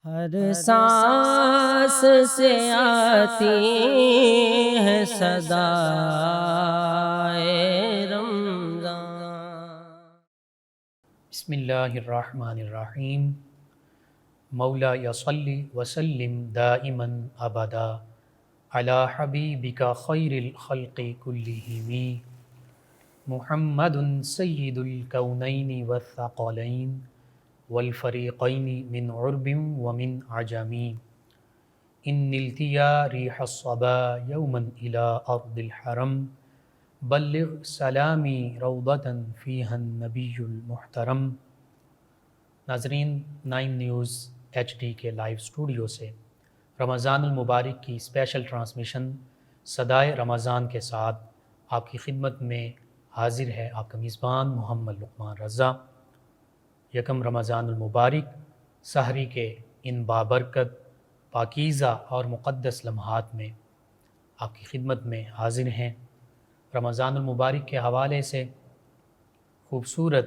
ہر سانس سے آتی ہے صدائے رمضان۔ بسم اللہ الرحمن الرحیم۔ مولا صلی وسلم دائما ابدا علی حبیبک خیر الخلق کلہم محمد سید الکونین والثقلین والفریقین من عرب ومن عجم ان نلتیا ریح الصبا یوما الی ارض الحرم بلغ سلامی روضتا فیہا النبی المحترم۔ ناظرین، 9 نیوز HD کے لائیو اسٹوڈیو سے رمضان المبارک کی اسپیشل ٹرانسمیشن صدائے رمضان کے ساتھ آپ کی خدمت میں حاضر ہے آپ کا میزبان محمد لقمان رضا۔ یکم رمضان المبارک سحری کے ان بابرکت، پاکیزہ اور مقدس لمحات میں آپ کی خدمت میں حاضر ہیں۔ رمضان المبارک کے حوالے سے خوبصورت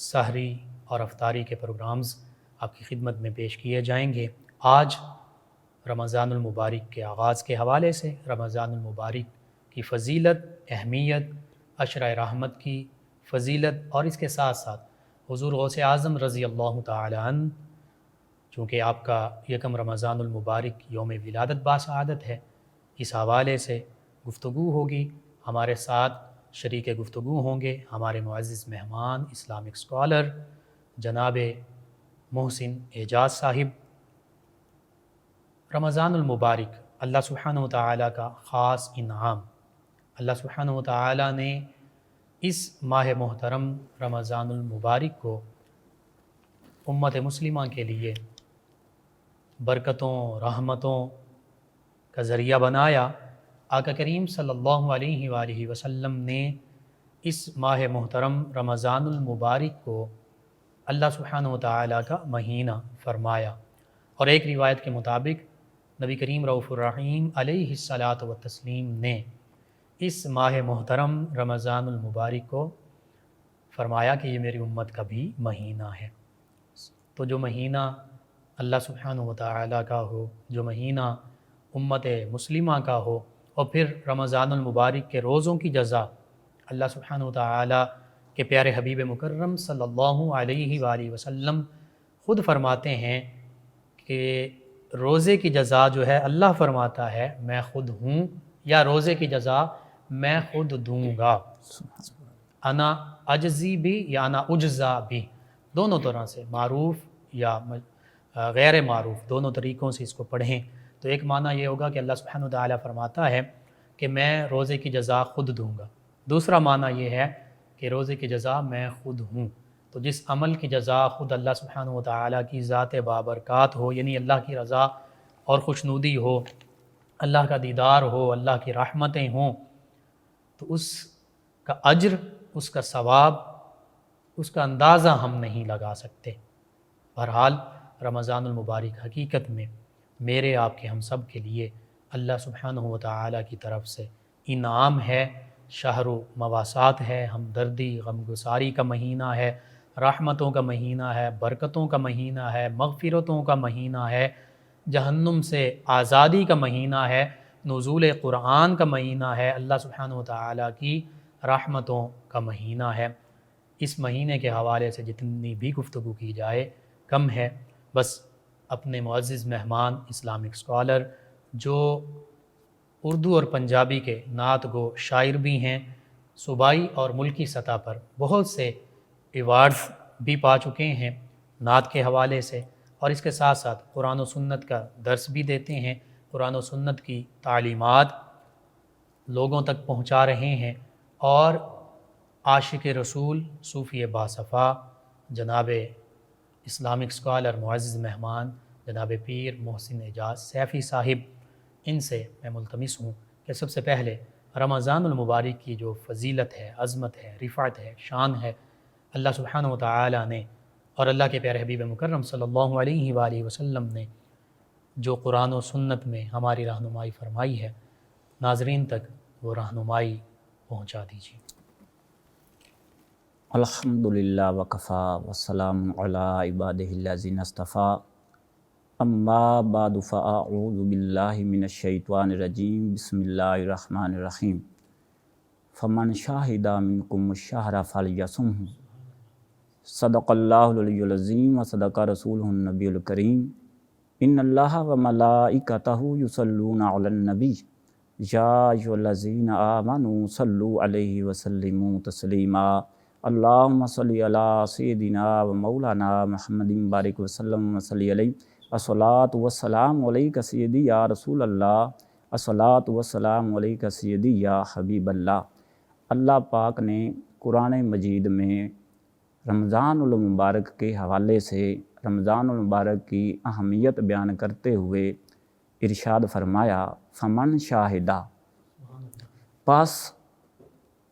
سحری اور افطاری کے پروگرامز آپ کی خدمت میں پیش کیے جائیں گے۔ آج رمضان المبارک کے آغاز کے حوالے سے رمضان المبارک کی فضیلت، اہمیت، عشرہ رحمت کی فضیلت اور اس کے ساتھ ساتھ حضور غوث اعظم رضی اللہ تعالی عنہ، چونکہ آپ کا یکم رمضان المبارک یوم ولادت باسعادت ہے، اس حوالے سے گفتگو ہوگی۔ ہمارے ساتھ شریک گفتگو ہوں گے ہمارے معزز مہمان اسلامک اسکالر جناب محسن اعجاز صاحب۔ رمضان المبارک اللہ سبحانہ وتعالی کا خاص انعام۔ اللہ سبحانہ وتعالی نے اس ماہ محترم رمضان المبارک کو امت مسلمہ کے لیے برکتوں، رحمتوں کا ذریعہ بنایا۔ آقا کریم صلی اللہ علیہ وآلہ وسلم نے اس ماہ محترم رمضان المبارک کو اللہ سبحانہ وتعالی کا مہینہ فرمایا، اور ایک روایت کے مطابق نبی کریم رؤوف الرحیم علیہ الصلاۃ والتسلیم نے اس ماہ محترم رمضان المبارک کو فرمایا کہ یہ میری امت کا بھی مہینہ ہے۔ تو جو مہینہ اللہ سبحانہ وتعالی کا ہو، جو مہینہ امت مسلمہ کا ہو، اور پھر رمضان المبارک کے روزوں کی جزا اللہ سبحانہ وتعالی کے پیارے حبیب مکرم صلی اللہ علیہ وآلہ وسلم خود فرماتے ہیں کہ روزے کی جزا جو ہے اللہ فرماتا ہے میں خود ہوں، یا روزے کی جزا میں خود دوں گا۔ انا اجزی بھی یا انا اجزا بھی، دونوں طرح سے معروف یا غیر معروف دونوں طریقوں سے اس کو پڑھیں تو ایک معنی یہ ہوگا کہ اللہ سبحانہ وتعالی فرماتا ہے کہ میں روزے کی جزا خود دوں گا۔ دوسرا معنی یہ ہے کہ روزے کی جزا میں خود ہوں، تو جس عمل کی جزا خود اللہ سبحانہ وتعالی کی ذات بابرکات ہو، یعنی اللہ کی رضا اور خوشنودی ہو، اللہ کا دیدار ہو، اللہ کی رحمتیں ہوں، تو اس کا اجر، اس کا ثواب، اس کا اندازہ ہم نہیں لگا سکتے۔ بہرحال رمضان المبارک حقیقت میں میرے آپ کے ہم سب کے لیے اللہ سبحانہ وتعالی کی طرف سے انعام ہے، شہر و مواسات ہے، ہمدردی غمگساری کا مہینہ ہے، رحمتوں کا مہینہ ہے، برکتوں کا مہینہ ہے، مغفرتوں کا مہینہ ہے، جہنم سے آزادی کا مہینہ ہے، نزول قرآن کا مہینہ ہے، اللہ سبحانہ وتعالی کی رحمتوں کا مہینہ ہے۔ اس مہینے کے حوالے سے جتنی بھی گفتگو کی جائے کم ہے۔ بس اپنے معزز مہمان اسلامک اسکالر جو اردو اور پنجابی کے نعت گو شاعر بھی ہیں، صوبائی اور ملکی سطح پر بہت سے ایوارڈز بھی پا چکے ہیں نعت کے حوالے سے، اور اس کے ساتھ ساتھ قرآن و سنت کا درس بھی دیتے ہیں، قرآن و سنت کی تعلیمات لوگوں تک پہنچا رہے ہیں، اور عاشق رسول صوفی باصفا جناب اسلامک اسکالر معزز مہمان جناب پیر محسن اعجاز سیفی صاحب، ان سے میں ملتمس ہوں کہ سب سے پہلے رمضان المبارک کی جو فضیلت ہے، عظمت ہے، رفعت ہے، شان ہے، اللہ سبحانہ وتعالی نے اور اللہ کے پیارے حبیب مکرم صلی اللہ علیہ وآلہ وسلم نے جو قرآن و سنت میں ہماری رہنمائی فرمائی ہے، ناظرین تک وہ رہنمائی پہنچا دیجیے۔ الحمدللہ وکفا والسلام علی عبادہ الذین اصطفیٰ، اما بعد فاعوذ باللہ من الشیطان الرجیم بسم اللہ الرحمن الرحیم فمن شاہد منکم الشہر فلیصمہ صدق اللہ العلی العظیم وصدق رسولہ النبی الکریم ان اللہ وملائکتہ یصلون علی النبی یا ایھا الذین آمنوا صلوا علیہ وسلموا تسلیما اللہم صلی علی سیدنا و مولانا محمد بارک وسلم وصلی علیہ الصلاۃ والسلام علیک سیدی یا رسول اللہ الصلاۃ والسلام علیک سیدی یا حبیب اللہ۔ اللہ پاک نے قرآن مجید میں رمضان المبارک کے حوالے سے رمضان المبارک کی اہمیت بیان کرتے ہوئے ارشاد فرمایا فمن شاہدہ، پس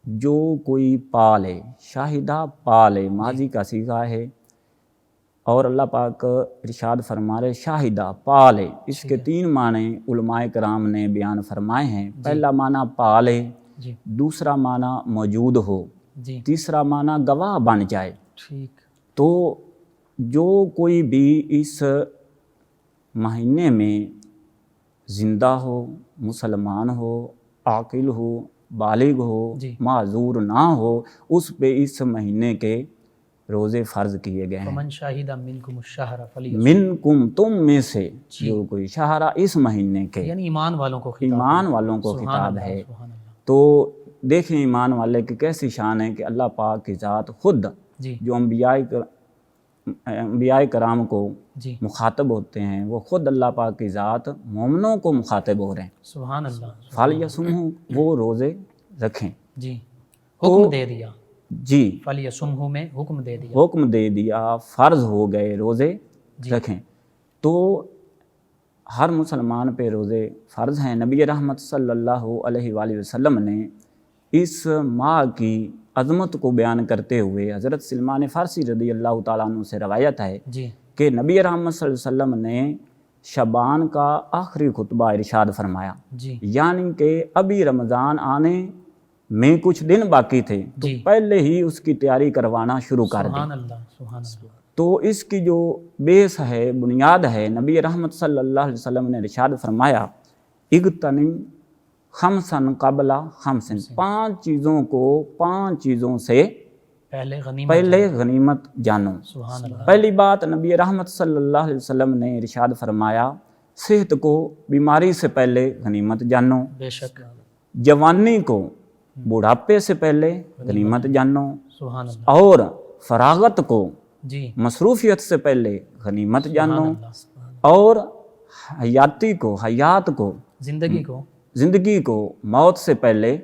جو کوئی پالے، شاہدہ پالے ماضی کا صیغہ ہے، اور اللہ پاک ارشاد فرما رہے شاہدہ پالے، اس کے 3 معنی علماء کرام نے بیان فرمائے ہیں۔ پہلا معنی پالے، دوسرا معنی موجود ہو، تیسرا معنی گواہ بن جائے۔ تو جو کوئی بھی اس مہینے میں زندہ ہو، مسلمان ہو، عاقل ہو، بالغ ہو، معذور نہ ہو، اس پہ اس مہینے کے روزے فرض کیے گئے ہیں۔ فمن شاہد منکم الشہر فلیصم، منکم تم میں سے جو کوئی شہرہ، اس مہینے کے، یعنی ایمان والوں کو خطاب، ایمان والوں کو خطاب ہے۔ تو دیکھیں ایمان والے کی کیسی شان ہے کہ اللہ پاک کی ذات خود جو انبیاء کرام کو مخاطب ہوتے ہیں، وہ خود اللہ پاک کی ذات مومنوں کو مخاطب ہو رہے ہیں۔ سبحان اللہ۔ فلیصمہ، وہ روزے رکھیں، حکم دے دیا، فلیصمہ میں حکم دے دیا، حکم دے دیا، فرض ہو گئے روزے رکھیں۔ تو ہر مسلمان پہ روزے فرض ہیں۔ نبی رحمت صلی اللہ علیہ وآلہ وسلم نے اس ماہ کی عظمت کو بیان کرتے ہوئے حضرت سلمان فارسی رضی اللہ تعالیٰ عنہ سے روایت ہے کہ نبی رحمت صلی اللہ علیہ وسلم نے شعبان کا آخری خطبہ ارشاد فرمایا، یعنی کہ ابھی رمضان آنے میں کچھ دن باقی تھے تو پہلے ہی اس کی تیاری کروانا شروع کر دی۔ تو اس کی جو بیس ہے، بنیاد ہے، نبی رحمت صلی اللہ علیہ وسلم نے ارشاد فرمایا اغتنم خمسن قبل خمسن، 5 چیزوں کو 5 چیزوں سے پہلے غنیمت جانو۔ پہلی بات نبی رحمت صلی اللہ علیہ وسلم نے ارشاد فرمایا صحت کو بیماری سے پہلے غنیمت جانو، جوانی کو بڑھاپے سے پہلے غنیمت جانو، اور فراغت کو مصروفیت سے پہلے غنیمت جانو، اور حیات کو زندگی کو موت سے پہلے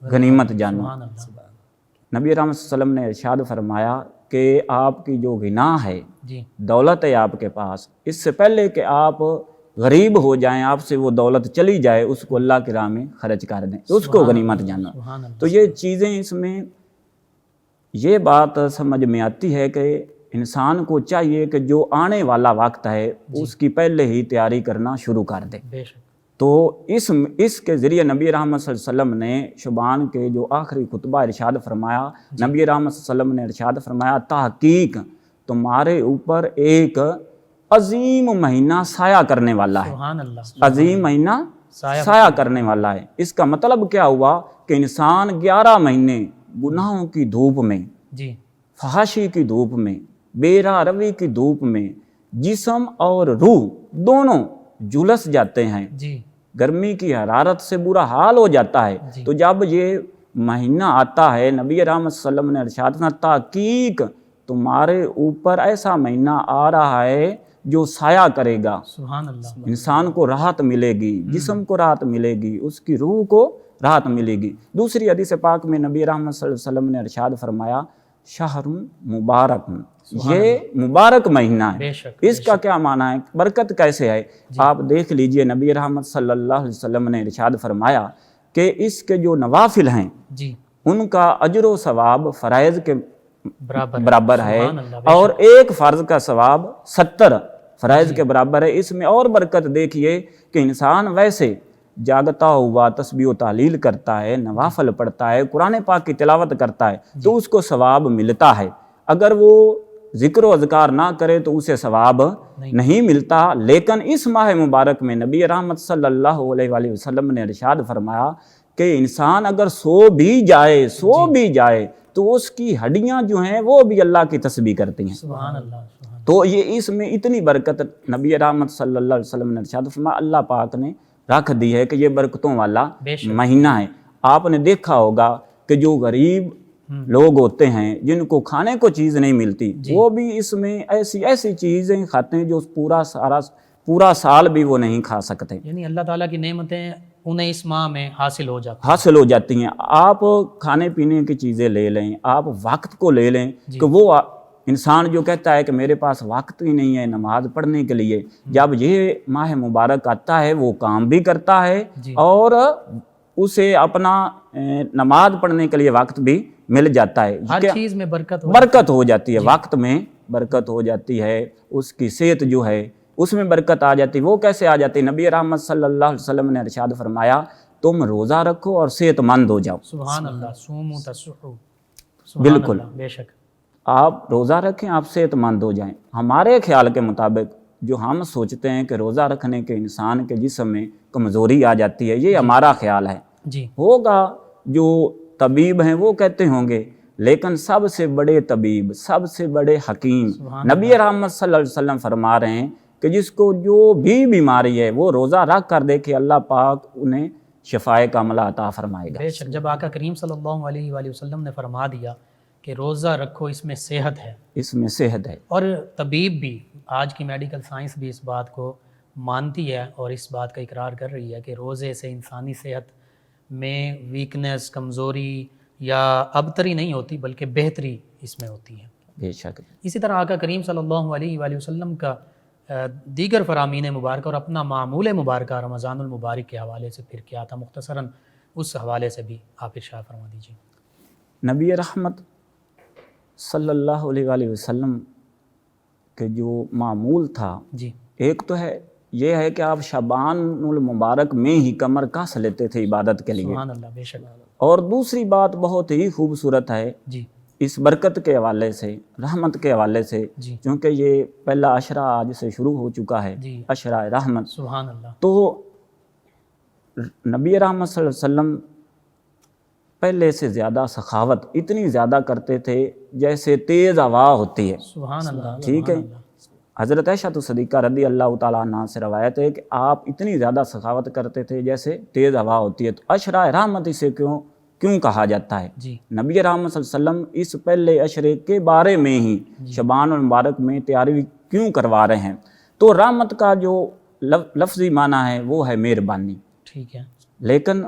غنیمت جانو۔ نبی رحمت صلی اللہ علیہ وسلم نے ارشاد فرمایا کہ آپ کی جو غنا ہے، دولت ہے آپ کے پاس، اس سے پہلے کہ آپ غریب ہو جائیں، آپ سے وہ دولت چلی جائے، اس کو اللہ کی راہ میں خرچ کر دیں، اس کو غنیمت جانو۔ تو یہ چیزیں، اس میں یہ بات سمجھ میں آتی ہے کہ انسان کو چاہیے کہ جو آنے والا وقت ہے اس کی پہلے ہی تیاری کرنا شروع کر دے۔ تو اس کے ذریعے نبی رحمت صلی اللہ علیہ وسلم نے شعبان کے جو آخری خطبہ ارشاد فرمایا، نبی رحمت صلی اللہ علیہ وسلم نے ارشاد فرمایا تحقیق تمہارے اوپر ایک عظیم مہینہ سایہ کرنے والا ہے، عظیم مہینہ سایہ کرنے والا ہے۔ اس کا مطلب کیا ہوا کہ انسان 11 مہینے گناہوں کی دھوپ میں، فحاشی کی دھوپ میں، بے راہ روی کی دھوپ میں جسم اور روح دونوں جھلس جاتے ہیں، گرمی کی حرارت سے برا حال ہو جاتا ہے۔ تو جب یہ مہینہ آتا ہے، نبی رحمت صلی اللہ علیہ وسلم نے ارشاد فرمایا تحقیق تمہارے اوپر ایسا مہینہ آ رہا ہے جو سایہ کرے گا، انسان کو راحت ملے گی، جسم کو راحت ملے گی، اس کی روح کو راحت ملے گی۔ دوسری حدیث پاک میں نبی رحمت صلی اللہ علیہ وسلم نے ارشاد فرمایا شہر مبارک، یہ مبارک مہینہ ہے۔ اس کا کیا معنی ہے، برکت کیسے ہے؟ آپ دیکھ لیجئے، نبی رحمت صلی اللہ علیہ وسلم نے ارشاد فرمایا کہ اس کے جو نوافل ہیں ان کا اجر و ثواب فرائض کے برابر ہے، اور ایک فرض کا ثواب 70 فرائض کے برابر ہے۔ اس میں اور برکت دیکھیے کہ انسان ویسے جاگتا ہوا تسبیح و تحلیل کرتا ہے، نوافل پڑھتا ہے، قرآن پاک کی تلاوت کرتا ہے تو اس کو ثواب ملتا ہے۔ اگر وہ ذکر و اذکار نہ کرے تو اسے ثواب نہیں ملتا۔ لیکن اس ماہ مبارک میں نبی رحمت صلی اللہ علیہ وآلہ وسلم نے ارشاد فرمایا کہ انسان اگر سو بھی جائے تو اس کی ہڈیاں جو ہیں وہ بھی اللہ کی تسبیح کرتی ہیں۔ سبحان اللہ۔ تو یہ اس میں اتنی برکت نبی رحمت صلی اللہ علیہ وسلم نے ارشاد فرمایا، اللہ پاک نے رکھ دی ہے کہ یہ برکتوں والا مہینہ ہے۔ آپ نے دیکھا ہوگا کہ جو غریب لوگ ہوتے ہیں جن کو کھانے کو چیز نہیں ملتی، وہ بھی اس میں ایسی چیزیں کھاتے ہیں جو پورا سال بھی وہ نہیں کھا سکتے، یعنی اللہ تعالیٰ کی نعمتیں انہیں اس ماہ میں حاصل ہو جاتی ہیں۔ آپ کھانے پینے کی چیزیں لے لیں، آپ وقت کو لے لیں کہ وہ انسان جو کہتا ہے کہ میرے پاس وقت ہی نہیں ہے نماز پڑھنے کے لیے، جب یہ ماہ مبارک آتا ہے وہ کام بھی کرتا ہے اور اسے اپنا نماز پڑھنے کے لیے وقت بھی مل جاتا ہے، ہر چیز میں برکت ہو جاتی ہے، وقت میں برکت ہو جاتی ہے، اس کی صحت جو ہے اس میں برکت آ جاتی ہے۔ وہ کیسے آ جاتی ہے؟ نبی رحمت صلی اللہ علیہ وسلم نے ارشاد فرمایا تم روزہ رکھو اور صحت مند ہو جاؤ۔ سبحان اللہ، سوموا تصحوا۔ بالکل، بے شک آپ روزہ رکھیں، آپ صحت مند ہو جائیں۔ ہمارے خیال کے مطابق جو ہم سوچتے ہیں کہ روزہ رکھنے کے انسان کے جسم میں کمزوری آ جاتی ہے، یہ ہمارا خیال ہے۔ ہوگا جو طبیب ہیں وہ کہتے ہوں گے، لیکن سب سے بڑے طبیب، سب سے بڑے حکیم نبی رحمت صلی اللہ علیہ وسلم فرما رہے ہیں کہ جس کو جو بھی بیماری ہے وہ روزہ رکھ کر دیکھے، اللہ پاک انہیں شفائے کاملہ عطا فرمائے گا۔ بے شک جب آقا کریم صلی اللہ علیہ وآلہ وسلم نے فرما دیا کہ روزہ رکھو، اس میں صحت ہے، اس میں صحت ہے، اور طبیب بھی، آج کی میڈیکل سائنس بھی اس بات کو مانتی ہے اور اس بات کا اقرار کر رہی ہے کہ روزے سے انسانی صحت میں ویکنس، کمزوری یا ابتری نہیں ہوتی بلکہ بہتری اس میں ہوتی ہے۔ بے شک۔ اسی طرح آقا کریم صلی اللہ علیہ وآلہ وسلم کا دیگر فرامین مبارکہ اور اپنا معمول مبارکہ رمضان المبارک کے حوالے سے پھر کیا تھا، مختصراً اس حوالے سے بھی آپ ارشاد فرما دیجیے۔ نبی رحمت صلی اللہ علیہ وآلہ وسلم کے جو معمول تھا، ایک تو ہے یہ ہے کہ آپ شعبان المبارک میں ہی کمر کس لیتے تھے عبادت کے لیے، سبحان اللہ، بے شک۔ اور دوسری بات بہت ہی خوبصورت ہے اس برکت کے حوالے سے، رحمت کے حوالے سے، کیونکہ یہ پہلا عشرہ آج سے شروع ہو چکا ہے، عشرہ رحمت۔ سبحان اللہ۔ تو نبی رحمت صلی اللہ علیہ وسلم پہلے سے زیادہ سخاوت اتنی زیادہ کرتے تھے جیسے تیز ہوا ہوتی ہے۔ سبحان اللہ۔ ٹھیک ہے، حضرت عائشہ صدیقہ رضی اللہ تعالیٰ عنہ سے روایت ہے کہ آپ اتنی زیادہ سخاوت کرتے تھے جیسے تیز ہوا ہوتی ہے۔ تو عشرہ رحمت اسے کیوں کہا جاتا ہے؟ نبی رحمت صلی اللہ علیہ وسلم اس پہلے عشرے کے بارے میں ہی شعبان المبارک میں تیاری کیوں کروا رہے ہیں؟ تو رحمت کا جو لفظی معنی ہے وہ ہے مہربانی۔ ٹھیک ہے، لیکن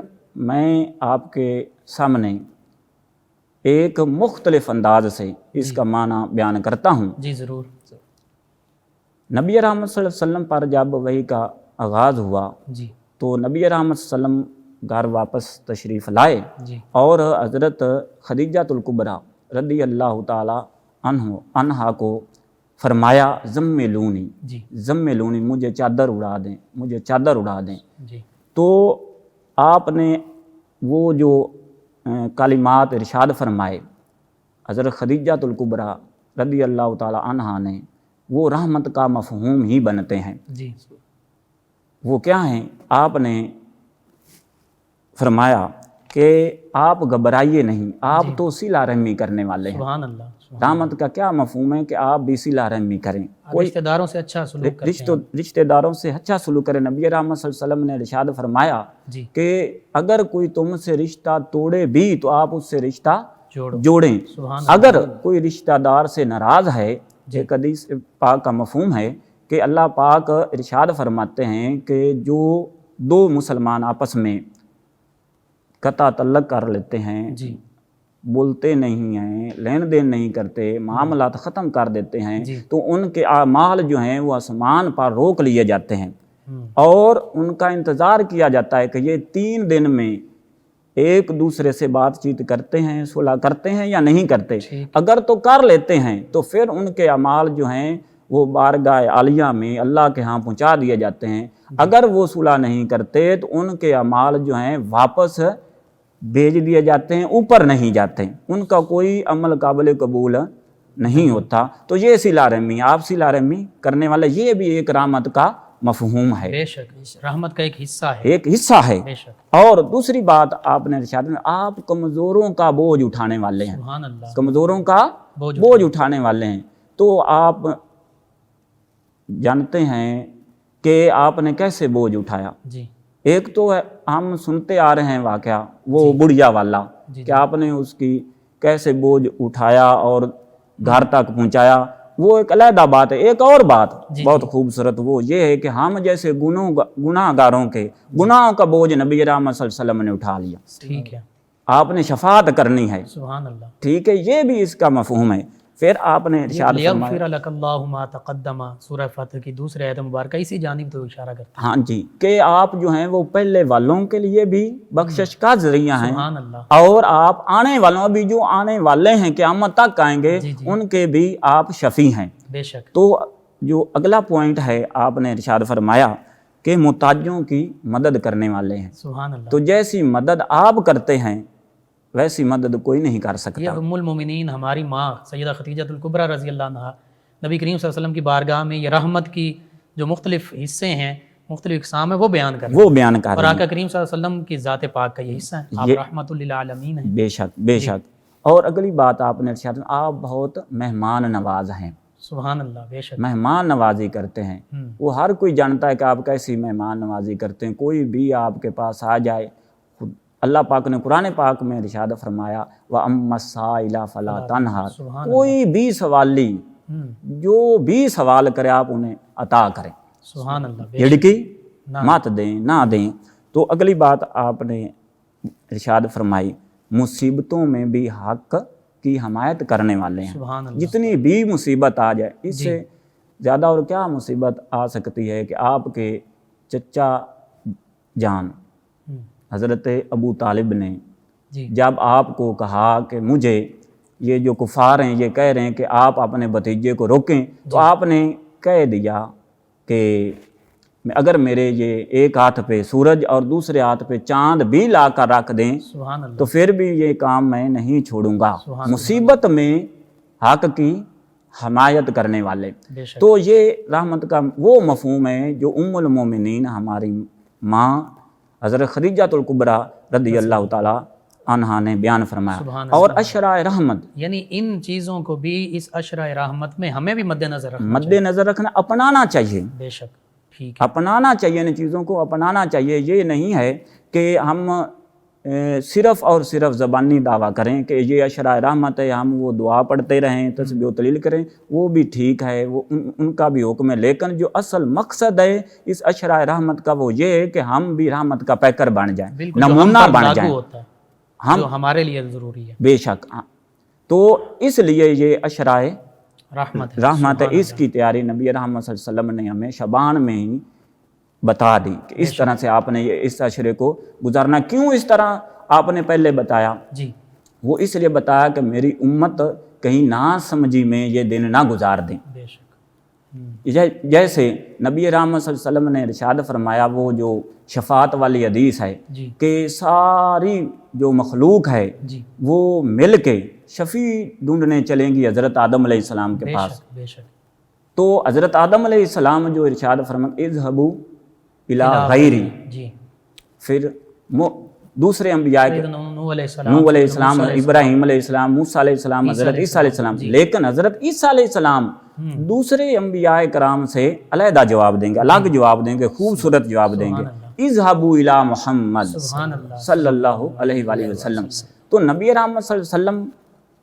میں آپ کے سامنے ایک مختلف انداز سے اس کا معنی بیان کرتا ہوں۔ جی ضرور۔ نبی رحمت صلی اللہ علیہ وسلم پر جب وحی کا آغاز ہوا تو نبی رحمت صلی اللہ علیہ وسلم گھر واپس تشریف لائے اور حضرت خدیجہ الکبریٰ رضی اللہ تعالی عنہا کو فرمایا زملونی، مجھے چادر اڑا دیں۔ تو آپ نے وہ جو کلمات ارشاد فرمائے حضرت خدیجہ الکبریٰ رضی اللہ تعالی عنہا نے، وہ رحمت کا مفہوم ہی بنتے ہیں۔ وہ کیا ہیں؟ آپ نے فرمایا کہ آپ گھبرائیے نہیں، آپ تو صلہ رحمی کرنے والے ہیں۔ سبحان اللہ۔ رحمت کا کیا مفہوم ہے کہ آپ بھی صلہ رحمی کریں، رشتہ داروں سے اچھا سلوک کریں، رشتہ داروں سے اچھا سلوک کریں۔ نبی رحمت صلی اللہ علیہ وسلم نے ارشاد فرمایا کہ اگر کوئی تم سے رشتہ توڑے بھی تو آپ اس سے رشتہ جوڑیں۔ اگر کوئی رشتہ دار سے ناراض ہے، ایک حدیث پاک کا مفہوم ہے کہ اللہ پاک ارشاد فرماتے ہیں کہ جو دو مسلمان آپس میں قطع تعلق کر لیتے ہیں، بولتے نہیں ہیں، لین دین نہیں کرتے، معاملات ختم کر دیتے ہیں، تو ان کے اعمال جو ہیں وہ آسمان پر روک لیے جاتے ہیں اور ان کا انتظار کیا جاتا ہے کہ یہ 3 دن میں ایک دوسرے سے بات چیت کرتے ہیں، صلح کرتے ہیں یا نہیں کرتے۔ اگر تو کر لیتے ہیں تو پھر ان کے اعمال جو ہیں وہ بارگاہ عالیہ میں اللہ کے ہاں پہنچا دیے جاتے ہیں۔ اگر وہ صلح نہیں کرتے تو ان کے اعمال جو ہیں واپس بھیج دیے جاتے ہیں، اوپر نہیں جاتے، ان کا کوئی عمل قابل قبول نہیں ہوتا. تو یہ صلہ رحمی، آپ صلہ رحمی کرنے والے، یہ بھی ایک رحمت کا مفہوم ہے، بے شک رحمت کا ایک حصہ ہے. ایک حصہ ہے. بے شک. اور دوسری بات آپ نے ارشاد میں، آپ کمزوروں کا بوجھ اٹھانے والے ہیں، سبحان اللہ. کمزوروں کا بوجھ اٹھانے والے ہیں. تو آپ جانتے ہیں کہ آپ نے کیسے بوجھ اٹھایا. جی. ایک تو ہے ہم سنتے آ رہے ہیں واقعہ وہ بڑھیا والا، کہ آپ نے اس کی کیسے بوجھ اٹھایا اور گھر تک پہنچایا، وہ ایک علیحدہ بات ہے. ایک اور بات بہت خوبصورت، وہ یہ ہے کہ ہم جیسے گناہ گاروں کے گناہوں کا بوجھ نبی رحمت صلی اللہ علیہ وسلم نے اٹھا لیا. ٹھیک ہے. آپ نے شفاعت کرنی ہے. سبحان اللہ. ٹھیک ہے، یہ بھی اس کا مفہوم ہے. پھر آپ نے ارشاد فرمایا، لیغفر لک اللہ ما تقدم، سورہ فتح کی دوسری آیت مبارکہ اسی جانب تو اشارہ کرتا ہے. ہاں جی، کہ آپ جو ہیں وہ پہلے والوں کے لیے بھی بخشش کا ذریعہ ہیں، سبحان اللہ. اور آپ آنے والوں، ابھی جو آنے والے ہیں قیامت تک آئیں گے، ان کے بھی آپ شفیع ہیں. بے شک. تو جو اگلا پوائنٹ ہے، آپ نے ارشاد فرمایا کہ محتاجوں کی مدد کرنے والے ہیں. سبحان اللہ. تو جیسی مدد آپ کرتے ہیں ویسی مدد کوئی نہیں کر یہ سکتا. ام المومنین ہماری ماں سیدہ ختیجہ الکبریٰ رضی اللہ عنہا نبی کریم صلی اللہ علیہ وسلم کی بارگاہ میں یہ رحمت کی جو مختلف حصے ہیں، مختلف اقسام ہیں، وہ بیان کر رہے ہیں. وہ بیان کر اور رہے آقا کریم صلی اللہ علیہ وسلم کی ذات پاک کا یہ حصہ ہے. آپ رحمت للعالمین ہیں. بے شک بے شک. اور اگلی بات آپ نے ارشاد، آپ بہت مہمان نواز ہیں. سبحان اللہ. بے شک. مہمان نوازی کرتے ہیں. وہ ہر کوئی جانتا ہے کہ آپ کیسی مہمان نوازی کرتے ہیں. کوئی بھی آپ کے پاس آ جائے، اللہ پاک نے قرآن پاک میں ارشاد فرمایا وَأَمَّا السَّائِلَ فَلَا تَنْهَرْ، کوئی بھی سوالی جو بھی سوال کرے آپ انہیں عطا کریں. سبحان اللہ. جھڑکی مت دیں، نہ دیں. تو اگلی بات آپ نے ارشاد فرمائی، مصیبتوں میں بھی حق کی حمایت کرنے والے ہیں. سبحان اللہ. جتنی بھی مصیبت آ جائے، اس سے زیادہ اور کیا مصیبت آ سکتی ہے کہ آپ کے چچا جان حضرت ابو طالب نے جب آپ کو کہا کہ مجھے یہ جو کفار ہیں یہ کہہ رہے ہیں کہ آپ اپنے بھتیجے کو روکیں، تو آپ نے کہہ دیا کہ اگر میرے یہ ایک ہاتھ پہ سورج اور دوسرے ہاتھ پہ چاند بھی لا کر رکھ دیں تو پھر بھی یہ کام میں نہیں چھوڑوں گا. مصیبت میں حق کی حمایت کرنے والے. تو یہ رحمت کا وہ مفہوم ہے جو ام المومنین ہماری ماں حضرت خدیجہ الکبریٰ رضی اللہ تعالی عنہا نے بیان فرمایا. اور اشرائے رحمت، یعنی ان چیزوں کو بھی اس اشرائے رحمت میں ہمیں بھی مد نظر رکھنا، اپنانا چاہیے. بے شک. ٹھیک ہے. اپنانا چاہیے، ان چیزوں کو اپنانا چاہیے. یہ نہیں ہے کہ ہم صرف اور صرف زبانی دعویٰ کریں کہ یہ اشرائے رحمت ہے، ہم وہ دعا پڑھتے رہیں، تسبیح و تحلیل کریں، وہ بھی ٹھیک ہے، وہ ان کا بھی حکم ہے. لیکن جو اصل مقصد ہے اس اشرائے رحمت کا وہ یہ ہے کہ ہم بھی رحمت کا پیکر بن جائیں، نمونہ بن جائیں. ہم ہمارے لیے ضروری ہے. بے شک. تو اس لیے یہ اشرائے رحمت ہے، اس کی تیاری نبی رحمت صلی اللہ علیہ وسلم نے ہمیں شبان میں ہی بتا دی کہ اس طرح سے آپ نے اس عشرے کو گزارنا. کیوں اس طرح آپ نے پہلے بتایا؟ وہ اس لیے بتایا کہ میری امت کہیں نہ سمجھی میں یہ دن نہ گزار دیں. جیسے نبی رحمت صلی اللہ علیہ وسلم نے ارشاد فرمایا، وہ جو شفاعت والی حدیث ہے کہ ساری جو مخلوق ہے وہ مل کے شفیع ڈھونڈنے چلیں گی حضرت آدم علیہ السلام کے پاس. تو حضرت آدم علیہ السلام جو ارشاد فرمایا اذهبوا الی غیری، پھر دوسرے انبیاء کے نوح علیہ السلام، ابراہیم علیہ السلام، موسیٰ علیہ السلام، حضرت عیسیٰ علیہ السلام. لیکن حضرت عیسیٰ علیہ السلام دوسرے انبیاء کرام سے علیحدہ جواب دیں گے، الگ جواب دیں گے، خوبصورت جواب دیں گے. اذهبوا الی محمد صلی اللہ علیہ وآلہ وسلم. تو نبی رحمت صلی اللہ علیہ وسلم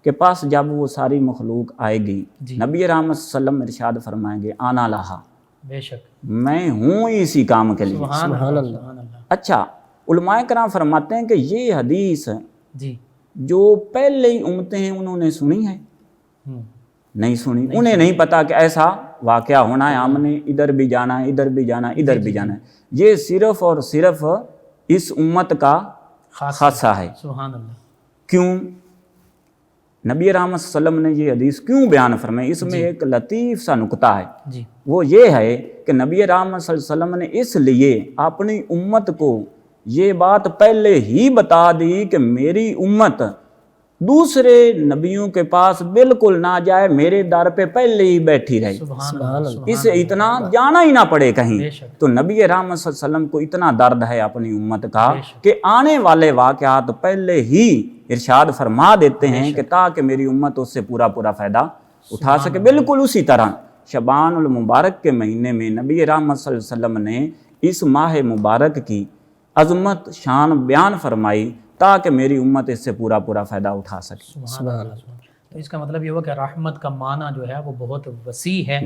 کے پاس جب وہ ساری مخلوق آئے گی، نبی رحمت صلی اللہ علیہ وسلم ارشاد فرمائیں گے آنا لہا، بے شک میں ہوں اسی کام کے لیے. سبحان اللہ. اچھا، علماء کرام فرماتے ہیں کہ یہ حدیث جو پہلے ہی امتیں ہیں انہوں نے سنی ہے؟ نہیں سنی. انہیں نہیں پتا کہ ایسا واقعہ ہونا ہے، ہم نے ادھر بھی جانا ہے، ادھر بھی جانا ہے، ادھر بھی جانا ہے. یہ صرف اور صرف اس امت کا خاصہ ہے. سبحان اللہ. کیوں؟ نبی رحمت صلی اللہ علیہ وسلم نے یہ حدیث کیوں بیان فرمائی؟ اس میں ایک لطیف سا نکتہ ہے. وہ یہ ہے کہ نبی رحمت صلی اللہ علیہ وسلم نے اس لیے اپنی امت کو یہ بات پہلے ہی بتا دی کہ میری امت دوسرے نبیوں کے پاس بالکل نہ جائے، میرے در پہ پہلے ہی بیٹھی رہے، سبحان اللہ، اسے اتنا جانا ہی نہ پڑے کہیں۔ بے شک، تو نبی رحمت صلی اللہ علیہ وسلم کو اتنا درد ہے اپنی امت کا بے شک، کہ آنے والے واقعات پہلے ہی ارشاد فرما دیتے ہیں کہ تاکہ میری امت اس سے پورا پورا فائدہ اٹھا سکے۔ بالکل اسی طرح شعبان المبارک کے مہینے میں نبی رحمت صلی اللہ علیہ وسلم نے اس ماہ مبارک کی عظمت شان بیان فرمائی تاکہ میری امت اس سے پورا پورا فائدہ اٹھا سکے۔ سبحان اللہ۔ تو اس کا مطلب یہ ہوا کہ رحمت کا معنی جو ہے وہ بہت وسیع ہے۔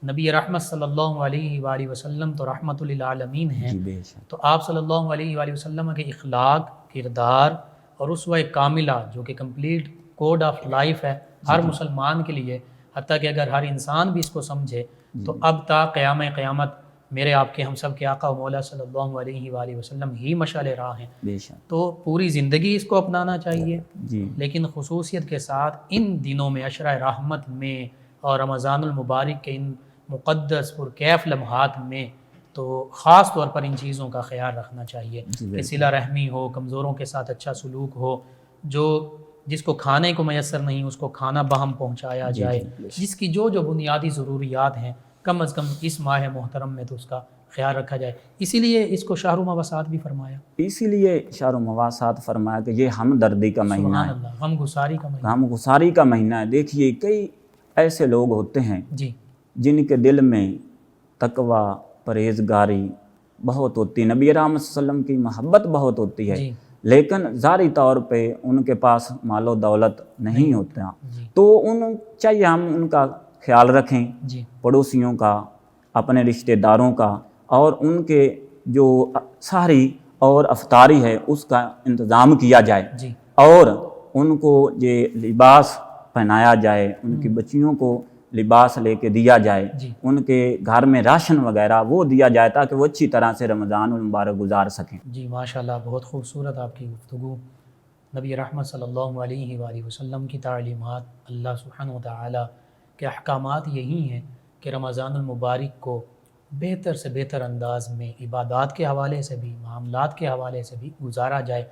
نبی رحمت صلی اللہ علیہ وآلہ وسلم تو رحمت للعالمین ہیں، جی بے شک۔ تو آپ صلی اللہ علیہ وآلہ وسلم کے اخلاق، کردار اور اسوہ کاملہ جو کہ کمپلیٹ کوڈ آف لائف ہے ہر مسلمان کے لیے، حتیٰ کہ اگر ہر انسان بھی اس کو سمجھے تو اب تا قیام قیامت میرے آپ کے ہم سب کے آقا و مولا صلی اللہ علیہ وآلہ وسلم ہی مشعل راہ ہیں، بے شک۔ تو پوری زندگی اس کو اپنانا چاہیے، جی لیکن خصوصیت کے ساتھ ان دنوں میں عشرہ رحمت میں اور رمضان المبارک کے ان مقدس پرکیف لمحات میں تو خاص طور پر ان چیزوں کا خیال رکھنا چاہیے کہ صلہ رحمی ہو، کمزوروں کے ساتھ اچھا سلوک ہو، جس کو کھانے کو میسر نہیں اس کو کھانا باہم پہنچایا جائے، جس کی جو بنیادی ضروریات ہیں کم از کم اس ماہ محترم میں تو اس کا خیال رکھا جائے۔ اسی لیے اس کو شہر مواسات بھی فرمایا، اسی لیے شہر مواسات فرمایا کہ یہ ہمدردی کا مہینہ سبحان ہے، اللہ، غم گساری کا مہینہ۔ غم گساری کا مہینہ ہے۔ دیکھیے کئی ایسے لوگ ہوتے ہیں جی جن کے دل میں تقوی، پرہیزگاری بہت ہوتی ہے، نبی رحمت صلی اللہ علیہ وسلم کی محبت بہت ہوتی ہے، جی لیکن ظاہری طور پہ ان کے پاس مال و دولت نہیں ہوتا، جی تو چاہیے ہم ان کا خیال رکھیں، جی پڑوسیوں کا، اپنے رشتہ داروں کا، اور ان کے جو سحری اور افطاری ہے اس کا انتظام کیا جائے، جی اور ان کو یہ لباس پہنایا جائے، ان کی بچیوں کو لباس لے کے دیا جائے، جی ان کے گھر میں راشن وغیرہ وہ دیا جائے تاکہ وہ اچھی طرح سے رمضان المبارک گزار سکیں۔ جی ماشاءاللہ، بہت خوبصورت آپ کی گفتگو۔ نبی رحمت صلی اللہ علیہ وآلہ وسلم کی تعلیمات، اللہ سبحانہ وتعالی کے احکامات یہی ہیں کہ رمضان المبارک کو بہتر سے بہتر انداز میں عبادات کے حوالے سے بھی، معاملات کے حوالے سے بھی گزارا جائے،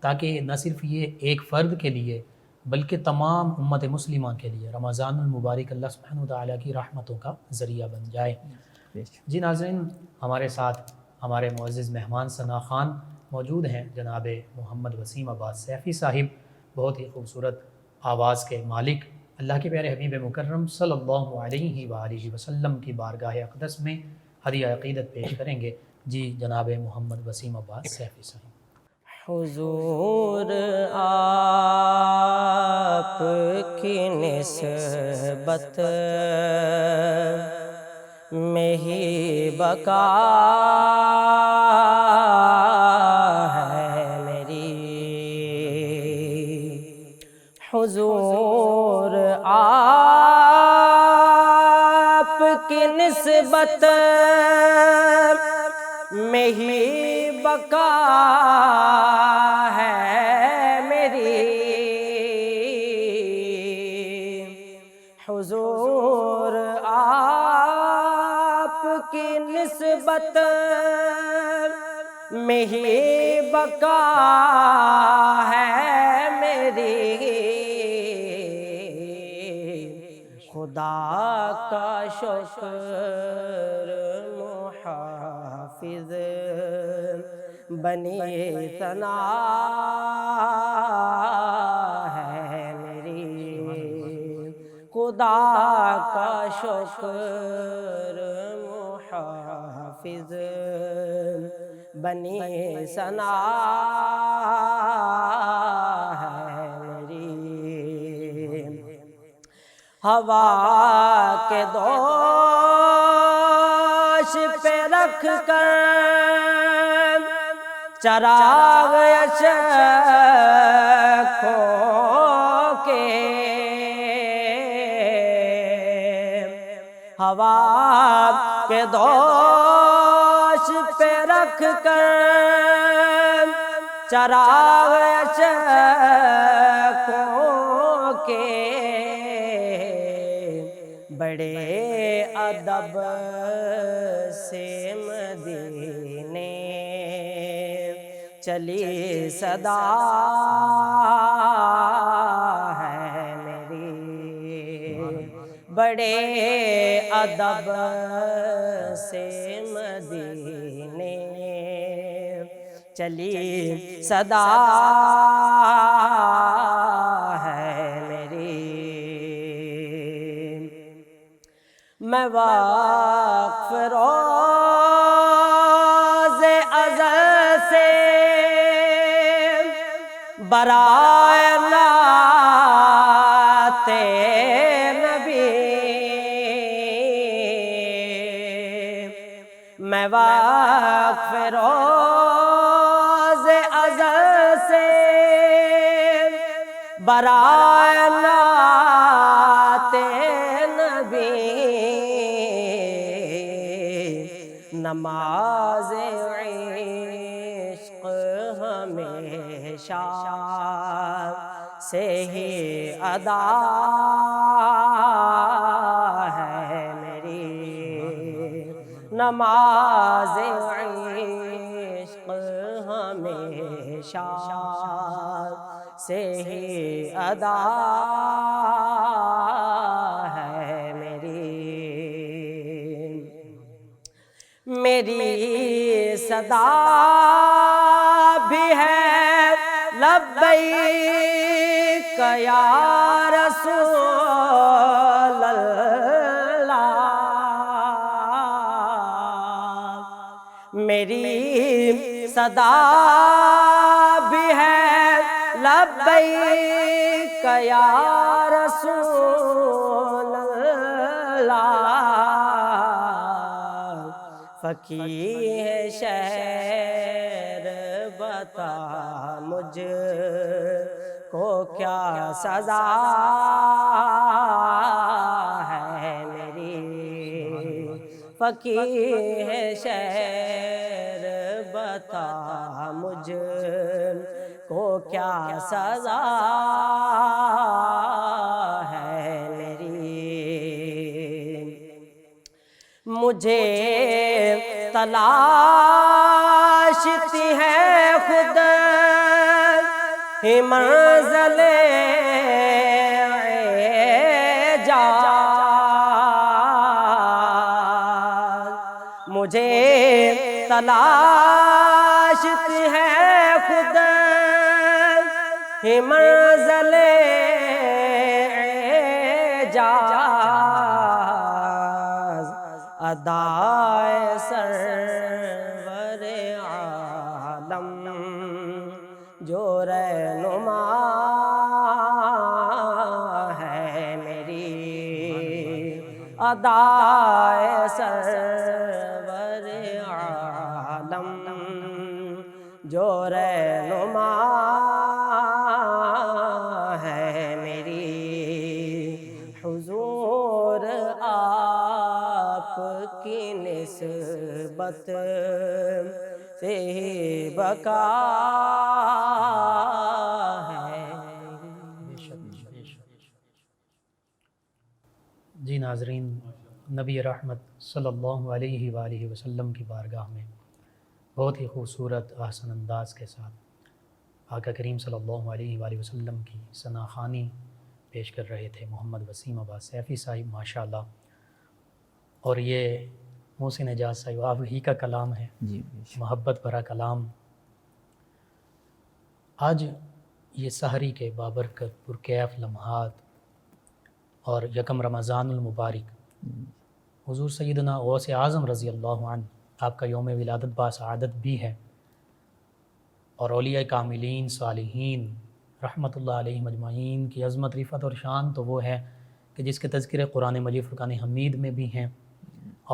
تاکہ نہ صرف یہ ایک فرد کے لیے بلکہ تمام امت مسلمہ کے لیے رمضان المبارک اللہ سبحانہ وتعالی کی رحمتوں کا ذریعہ بن جائے۔ جی ناظرین، ہمارے ساتھ ہمارے معزز مہمان ثنا خان موجود ہیں، جناب محمد وسیم عباس سیفی صاحب، بہت ہی خوبصورت آواز کے مالک، اللہ کے پیارے حبیب مکرم صلی اللہ علیہ وآلہ وسلم کی بارگاہ اقدس میں ہدیہ عقیدت پیش کریں گے۔ جی جناب محمد وسیم عباس سیفی صاحب۔ حضور آپ کی نسبت میں ہی بقا ہے میری، حضور آپ کی نسبت میں ہی بقا ہے میری، حضور آپ کی نسبت میں ہی بقا ہے میری، خدا کا شکر محافظ بنی ثنا ہے میری، خدا کا شکر محافظ بنی ثنا ہے میری، ہوا کے دوش پہ رکھ کر چراغ اشکوں کے، ہوا کے دوش پہ رکھ کر چراغ اشکوں کے، بڑے ادب سے مدینے چلی صدا بڑے ادب سے مدینے چلی صدا ہے میری، میں واقف روز ازل سے برائے نعت نبی، میں واقف روز ازل سے برائے نعت نبی، نماز عشق ہمیشہ سے ہی ادا ہے میری، نماز عشق ہمیشہ سے ہی ادا ہے میری، میری صدا بھی ہے لبیک یا رسول اللہ، میری صدا بھی ہے لبیک یا رسول اللہ، فقیہ شہر بتا مجھ کو کیا سزا ہے میری، فقیہ شہر بتا مجھ کو کیا سزا ہے میری، مجھے تلاشتی ہے خود ہی منزل اعجاز، مجھے تلاشتی ہے خود ہی منزل اعجاز، ادائے سرور عالم جو رہنما ہے میری، ادائے سرور عالم جو رہنما ہے میری، حضور آپ کی نسبت سے ہی بقا ہے۔ جی ناظرین، نبی رحمت صلی اللہ علیہ وآلہ وسلم کی بارگاہ میں بہت ہی خوبصورت احسن انداز کے ساتھ آقا کریم صلی اللہ علیہ وآلہ وسلم کی ثناخوانی پیش کر رہے تھے محمد وسیم عباس سیفی صاحب ماشاءاللہ، اور یہ محسن اعجاز صاحب آپ ہی کا کلام ہے، جی محبت بھرا کلام۔ آج یہ سحری کے بابرکت پرکیف لمحات اور یکم رمضان المبارک، حضور سیدنا غوث اعظم رضی اللہ عنہ آپ کا یوم ولادت باسعادت بھی ہے، اور اولیاء کاملین صالحین رحمۃ اللہ علیہ مجمعین کی عظمت رفعت اور شان تو وہ ہے کہ جس کے تذکرے قرآن مجید فرقان حمید میں بھی ہیں،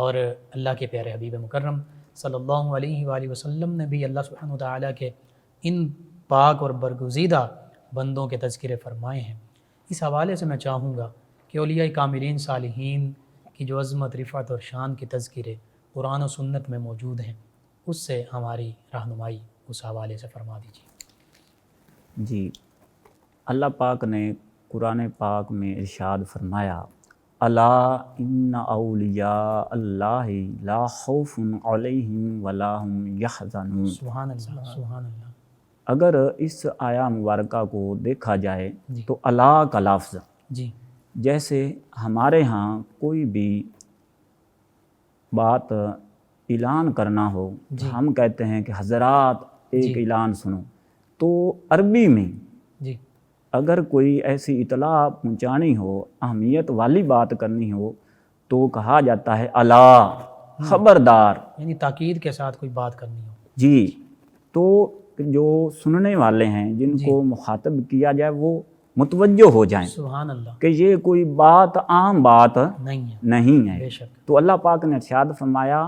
اور اللہ کے پیارے حبیب مکرم صلی اللہ علیہ وآلہ وسلم نے بھی اللہ سبحانہ وتعالیٰ کے ان پاک اور برگزیدہ بندوں کے تذکرے فرمائے ہیں۔ اس حوالے سے میں چاہوں گا کہ اولیاء کاملین صالحین کی جو عظمت رفعت اور شان کے تذکرے قرآن و سنت میں موجود ہیں، اس سے ہماری رہنمائی اس حوالے سے فرما دیجیے۔ جی، اللہ پاک نے قرآن پاک میں ارشاد فرمایا، الا ان اولیاء اللہ لا خوف علیہم ولا هم یحزنون۔ سبحان اللہ، سبحان اللہ۔ اگر اس آیا مبارکہ کو دیکھا جائے جی تو اللہ کا لفظ جی جیسے ہمارے ہاں کوئی بھی بات اعلان کرنا ہو، ہم کہتے ہیں کہ حضرات ایک اعلان سنو، تو عربی میں جی اگر کوئی ایسی اطلاع پہنچانی ہو، اہمیت والی بات کرنی ہو، تو کہا جاتا ہے الا، خبردار، یعنی تاکید کے ساتھ کوئی بات کرنی ہو. جی. تو جو سننے والے ہیں جن کو مخاطب کیا جائے وہ متوجہ ہو جائیں سبحان اللہ کہ یہ کوئی بات عام بات نہیں ہے. بے شک. تو اللہ پاک نے ارشاد فرمایا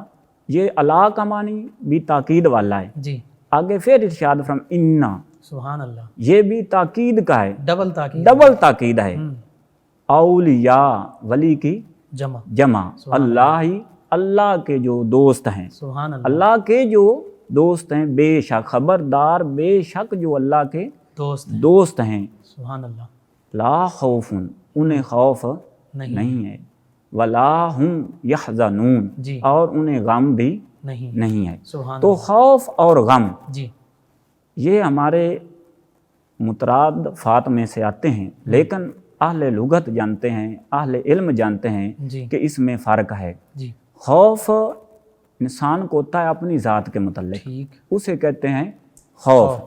یہ الا کا معنی بھی تاکید والا ہے. جی آگے پھر ارشاد انا، سبحان اللہ، یہ بھی تاکید کا ہے، ڈبل تاکید ہے. اولیاء، ولی کی جمع، اللہ ہی، اللہ کے جو دوست ہیں، سبحان اللہ، اللہ کے جو دوست ہیں، بے شک، خبردار، بے شک جو اللہ کے دوست ہیں. سبحان اللہ. لا خوف، انہیں خوف نہیں ہے، ولا ہم یحزنون، اور انہیں غم بھی نہیں ہے. تو خوف اور غم یہ ہمارے مترادفات میں سے آتے ہیں، لیکن اہل لغت جانتے ہیں، اہل علم جانتے ہیں کہ اس میں فرق ہے. خوف انسان کو ہوتا ہے اپنی ذات کے متعلق، اسے کہتے ہیں خوف،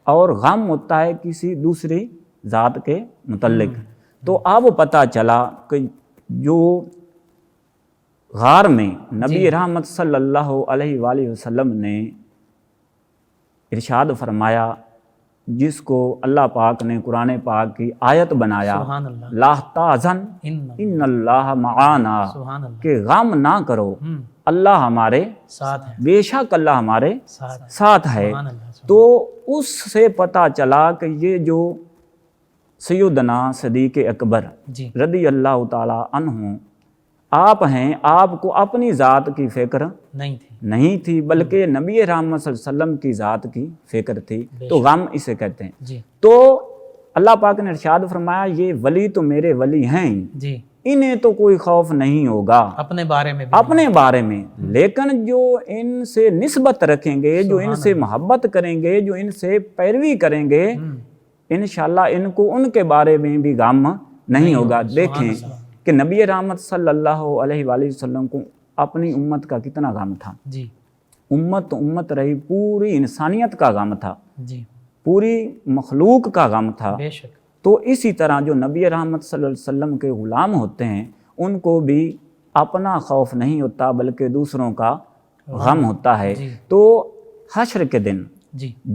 اور غم ہوتا ہے کسی دوسری ذات کے متعلق. تو اب پتہ چلا کہ جو غار میں نبی رحمت صلی اللہ علیہ وآلہ وسلم نے ارشاد فرمایا، جس کو اللہ پاک نے قرآن پاک کی آیت بنایا، لا تحزن ان اللہ معانا، کہ غم نہ کرو، اللہ ہمارے ساتھ ہے، بے شک اللہ ہمارے ساتھ ہے. تو اس سے پتہ چلا کہ یہ جو سیدنا صدیق اکبر رضی اللہ تعالی عنہ آپ ہیں، آپ کو اپنی ذات کی فکر نہیں تھی بلکہ نبی رحمت صلی اللہ علیہ وسلم کی ذات کی فکر تھی. تو غم اسے کہتے ہیں. تو اللہ پاک نے ارشاد فرمایا یہ ولی تو میرے ولی ہیں، انہیں تو کوئی خوف نہیں ہوگا اپنے بارے میں، لیکن جو ان سے نسبت رکھیں گے، جو ان سے محبت کریں گے، جو ان سے پیروی کریں گے، انشاءاللہ ان کو ان کے بارے میں بھی غم نہیں ہوگا. دیکھیں کہ نبی رحمت صلی اللہ علیہ وآلہ وسلم کو اپنی امت کا کتنا غم تھا. امت رہی، پوری انسانیت کا غم تھا، پوری مخلوق کا غم تھا. تو اسی طرح جو نبی رحمت صلی اللہ علیہ وسلم کے غلام ہوتے ہیں ان کو بھی اپنا خوف نہیں ہوتا بلکہ دوسروں کا غم ہوتا ہے. تو حشر کے دن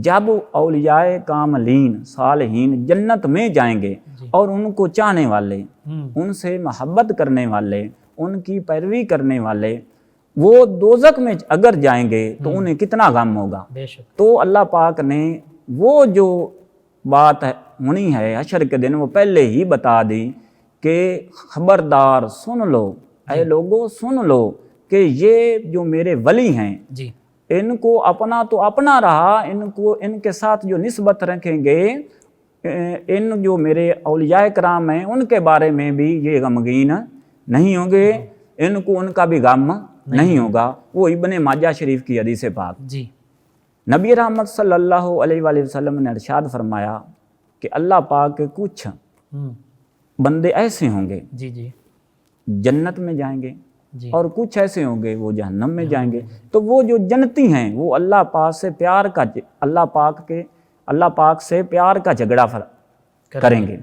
جب اولیاء کاملین صالحین جنت میں جائیں گے اور ان کو چاہنے والے، ان سے محبت کرنے والے، ان کی پیروی کرنے والے وہ دوزخ میں اگر جائیں گے تو انہیں کتنا غم ہوگا. تو اللہ پاک نے وہ جو بات ہونی ہے حشر کے دن وہ پہلے ہی بتا دی کہ خبردار سن لو، اے لوگو سن لو کہ یہ جو میرے ولی ہیں ان کو اپنا تو اپنا رہا، ان کے ساتھ جو نسبت رکھیں گے، ان جو میرے اولیاء کرام ہیں ان کے بارے میں بھی یہ غمگین نہیں ہوں گے، ان کو ان کا بھی غم نہیں ہوگا. وہ ابن ماجہ شریف کی حدیث پاک. نبی رحمت صلی اللہ علیہ وآلہ وسلم نے ارشاد فرمایا کہ اللہ پاک کے کچھ بندے ایسے ہوں گے جنت میں جائیں گے اور کچھ ایسے ہوں گے وہ جہنم میں جائیں گے. تو وہ جو جنتی ہیں وہ اللہ پاک سے پیار کا اللہ پاک سے پیار کا جھگڑا کریں گے.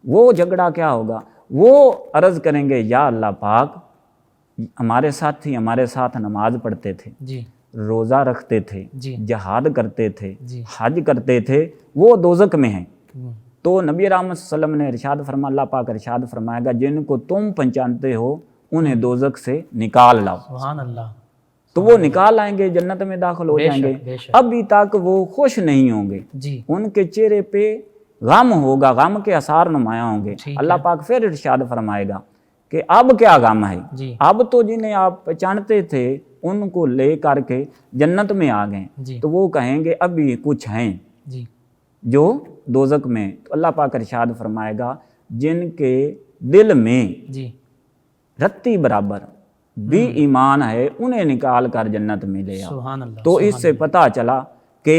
وہ جھگڑا کیا ہوگا؟ وہ عرض کریں گے یا اللہ پاک ہمارے ساتھی ہمارے ساتھ نماز پڑھتے تھے، روزہ رکھتے تھے، جہاد کرتے تھے، حج کرتے تھے، وہ دوزخ میں ہیں. تو نبی رحمت صلی اللہ علیہ وسلم نے ارشاد فرمایا، اللہ پاک ارشاد فرمائے گا جن کو تم پہچانتے ہو انہیں دوزخ سے نکال لاؤ. سبحان اللہ. تو وہ نکال آئیں گے، جنت میں داخل ہو جائیں گے. ابھی تک وہ خوش نہیں ہوں گے، ان کے چہرے پہ غم ہوگا، غم کے آثار نمایاں ہوں گے. اللہ پاک پھر ارشاد فرمائے گا کہ اب کیا غم ہے؟ اب تو جنہیں آپ پہچانتے تھے ان کو لے کر کے جنت میں آ گئے. تو وہ کہیں گے ابھی کچھ ہیں جو دوزخ میں. تو اللہ پاک ارشاد فرمائے گا جن کے دل میں رتی برابر بھی ایمان ہے انہیں نکال کر جنت میں لے آؤ. تو اس سے پتہ چلا کہ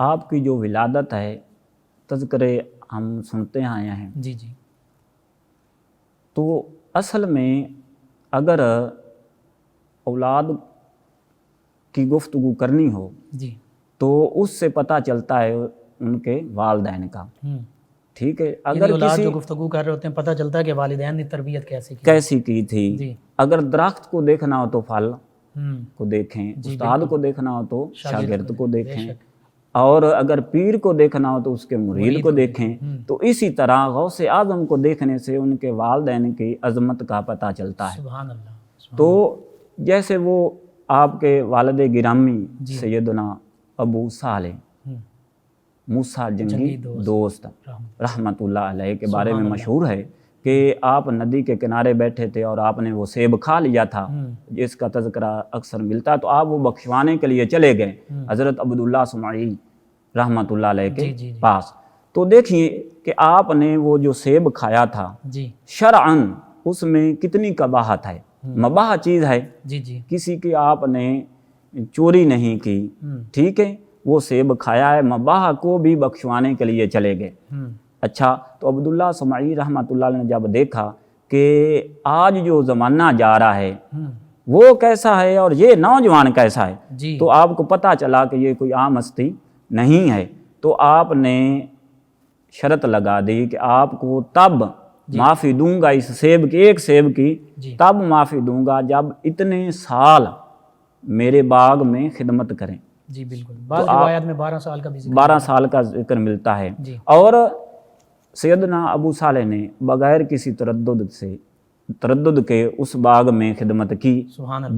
آپ کی جو ولادت ہے تذکرے ہم سنتے آئے ہیں، جی جی تو اصل میں اگر اولاد کی گفتگو کرنی ہو جی تو اس سے پتہ چلتا ہے ان کے والدین کا، ٹھیک ہے. یعنی اگر اولاد کسی جو گفتگو کر رہے ہوتے ہیں پتہ چلتا ہے کہ والدین نے تربیت کیسی کی. کیسی کی تھی. جی اگر درخت کو دیکھنا ہو تو پھل کو دیکھیں، جی استاد بالکل. کو دیکھنا ہو تو شاگرد کو بے دیکھیں، شک. اور اگر پیر کو دیکھنا ہو تو اس کے مرید کو دیکھیں. تو اسی طرح غوث اعظم کو دیکھنے سے ان کے والدین کی عظمت کا پتہ چلتا ہے. سبحان اللہ. تو جیسے وہ آپ کے والد گرامی جی. سیدنا ابو صالح موسیٰ جنگی دوست رحمت اللہ علیہ کے بارے میں مشہور ہے کہ آپ ندی کے کنارے بیٹھے تھے اور آپ نے وہ سیب کھا لیا تھا جس کا تذکرہ اکثر ملتا ہے. تو آپ وہ بخشوانے کے لیے چلے گئے حضرت عبداللہ سمعی رحمت اللہ علیہ کے پاس. تو دیکھیے کہ آپ نے وہ جو سیب کھایا تھا شرعاً اس میں کتنی قباحت ہے، مباح چیز ہے. جی جی کسی کی آپ نے چوری نہیں کی، ٹھیک ہے، وہ سیب کھایا ہے، مباح کو بھی بخشوانے کے لیے چلے گئے. اچھا، تو عبداللہ سمعی رحمۃ اللہ علیہ نے جب دیکھا کہ آج جو زمانہ جا رہا ہے وہ کیسا ہے اور یہ نوجوان کیسا ہے، تو آپ کو پتہ چلا کہ یہ کوئی عام ہستی نہیں ہے. تو آپ نے شرط لگا دی کہ آپ کو تب معافی دوں گا اس سیب کی، ایک سیب کی تب معافی دوں گا جب اتنے سال میرے باغ میں خدمت کریں. جی بالکل. بعض روایات میں 12 سال کا بھی ذکر 12 سال کا ذکر ملتا ہے. اور سیدنا ابو صالح نے بغیر کسی تردد کے اس باغ میں خدمت کی.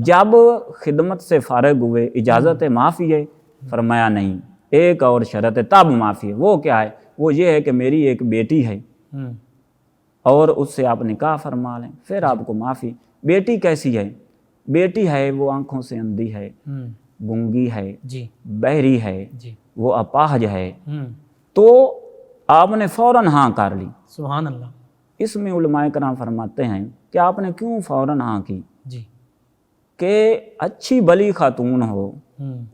جب خدمت سے فارغ ہوئے اجازت معافی ہے، فرمایا نہیں، ایک اور شرط ہے تب معافی ہے. وہ کیا ہے؟ وہ یہ ہے کہ میری ایک بیٹی ہے اور اس سے آپ نکاح فرما لیں، پھر آپ کو معافی. بیٹی کیسی ہے؟ بیٹی ہے وہ آنکھوں سے اندھی ہے، گنگی ہے، بہری ہے، وہ اپاہج ہے. تو آپ نے فوراً ہاں کر لی. سبحان اللہ. اس میں علماء کرام فرماتے ہیں کہ آپ نے کیوں فوراً ہاں کی؟ کہ اچھی بلی خاتون ہو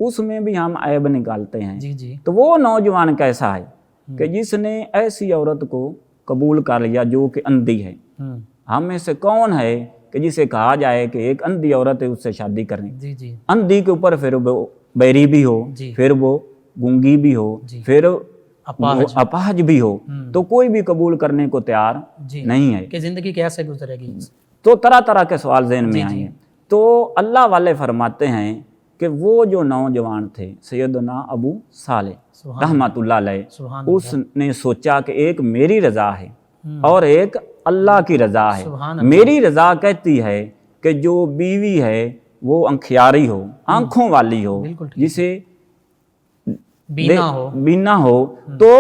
اس میں بھی ہم عیب نکالتے ہیں. تو وہ نوجوان کیسا ہے کہ جس نے ایسی عورت کو قبول کر لیا جو کہ اندھی ہے. ہم میں سے کون ہے کہ جسے کہا جائے کہ ایک اندھی عورت ہے اس سے شادی کریں؟ اندھی کے اوپر پھر وہ بہری بھی ہو، پھر وہ گنگی بھی ہو، پھر اپاہج بھی ہو، تو کوئی بھی قبول کرنے کو تیار نہیں ہے. کہ زندگی کیسے گزرے گی؟ تو طرح طرح کے سوال ذہن میں آئیں گے. تو اللہ والے فرماتے ہیں کہ وہ جو نوجوان تھے سیدنا ابو صالح رحمت اللہ علیہ، اس نے سوچا کہ ایک میری رضا ہے اور ایک اللہ کی رضا ہے. میری رضا کہتی ہے کہ جو بیوی ہے وہ انکھیاری ہو، آنکھوں والی ہو، جسے بینا ہو. تو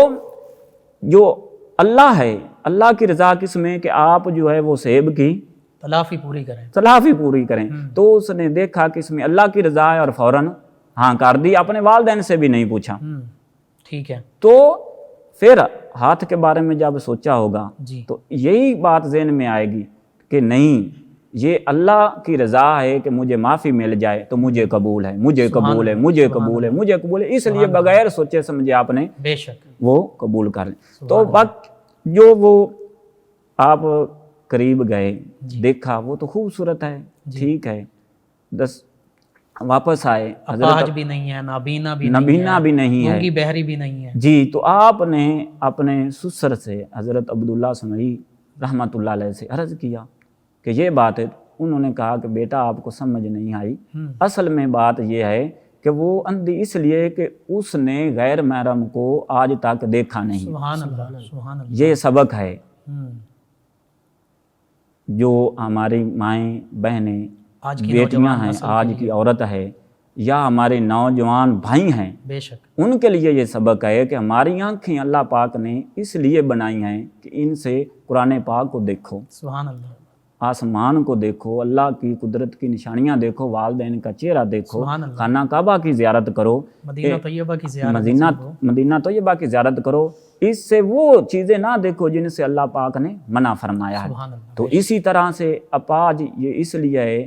جو اللہ ہے، اللہ کی رضا کس میں کہ آپ جو ہے وہ سیب کی تلافی پوری کریں. تو اس نے دیکھا کہ اس میں اللہ کی رضا ہے اور فوراً ہاں کر دی، اپنے والدین سے بھی نہیں پوچھا. ٹھیک ہے. تو پھر ہاتھ کے بارے میں جب سوچا ہوگا تو یہی بات ذہن میں آئے گی کہ نہیں، یہ اللہ کی رضا ہے کہ مجھے معافی مل جائے تو مجھے قبول ہے، مجھے قبول ہے، مجھے قبول ہے، مجھے قبول ہے. اس لیے بغیر سوچے سمجھے آپ نے بے شک وہ قبول کر لیں. تو وقت جو وہ آپ قریب گئے، دیکھا وہ تو خوبصورت ہے، ٹھیک ہے، واپس آئے. اپاہج بھی نہیں ہے، نابینا بھی نہیں ہے، گونگی بہری بھی نہیں ہے. جی. تو آپ نے اپنے سسر سے حضرت عبداللہ سمعی رحمت اللہ علیہ سے عرض کیا کہ یہ بات ہے. انہوں نے کہا کہ بیٹا آپ کو سمجھ نہیں آئی، اصل میں بات یہ ہے کہ وہ اندھی اس لیے کہ اس نے غیر محرم کو آج تک دیکھا نہیں. سبحان اللہ. سبحان اللہ. یہ سبق ہے. جو ہماری مائیں بہنیں بیٹیاں ہیں، آج کی عورت ہے، یا ہمارے نوجوان بھائی ہیں، بے شک ان کے لیے یہ سبق ہے کہ ہماری آنکھیں اللہ پاک نے اس لیے بنائی ہیں کہ ان سے قرآن پاک کو دیکھو، سبحان اللہ، آسمان کو دیکھو، اللہ کی قدرت کی نشانیاں دیکھو، والدین کا چہرہ دیکھو، خانہ کعبہ کی زیارت کرو، مدینہ طیبہ کی زیارت، مدینہ طیبہ کی زیارت کرو. اس سے وہ چیزیں نہ دیکھو جن سے اللہ پاک نے منع فرمایا ہے. تو اسی طرح سے اپاج یہ اس لیے ہے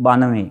92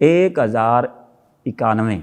1091,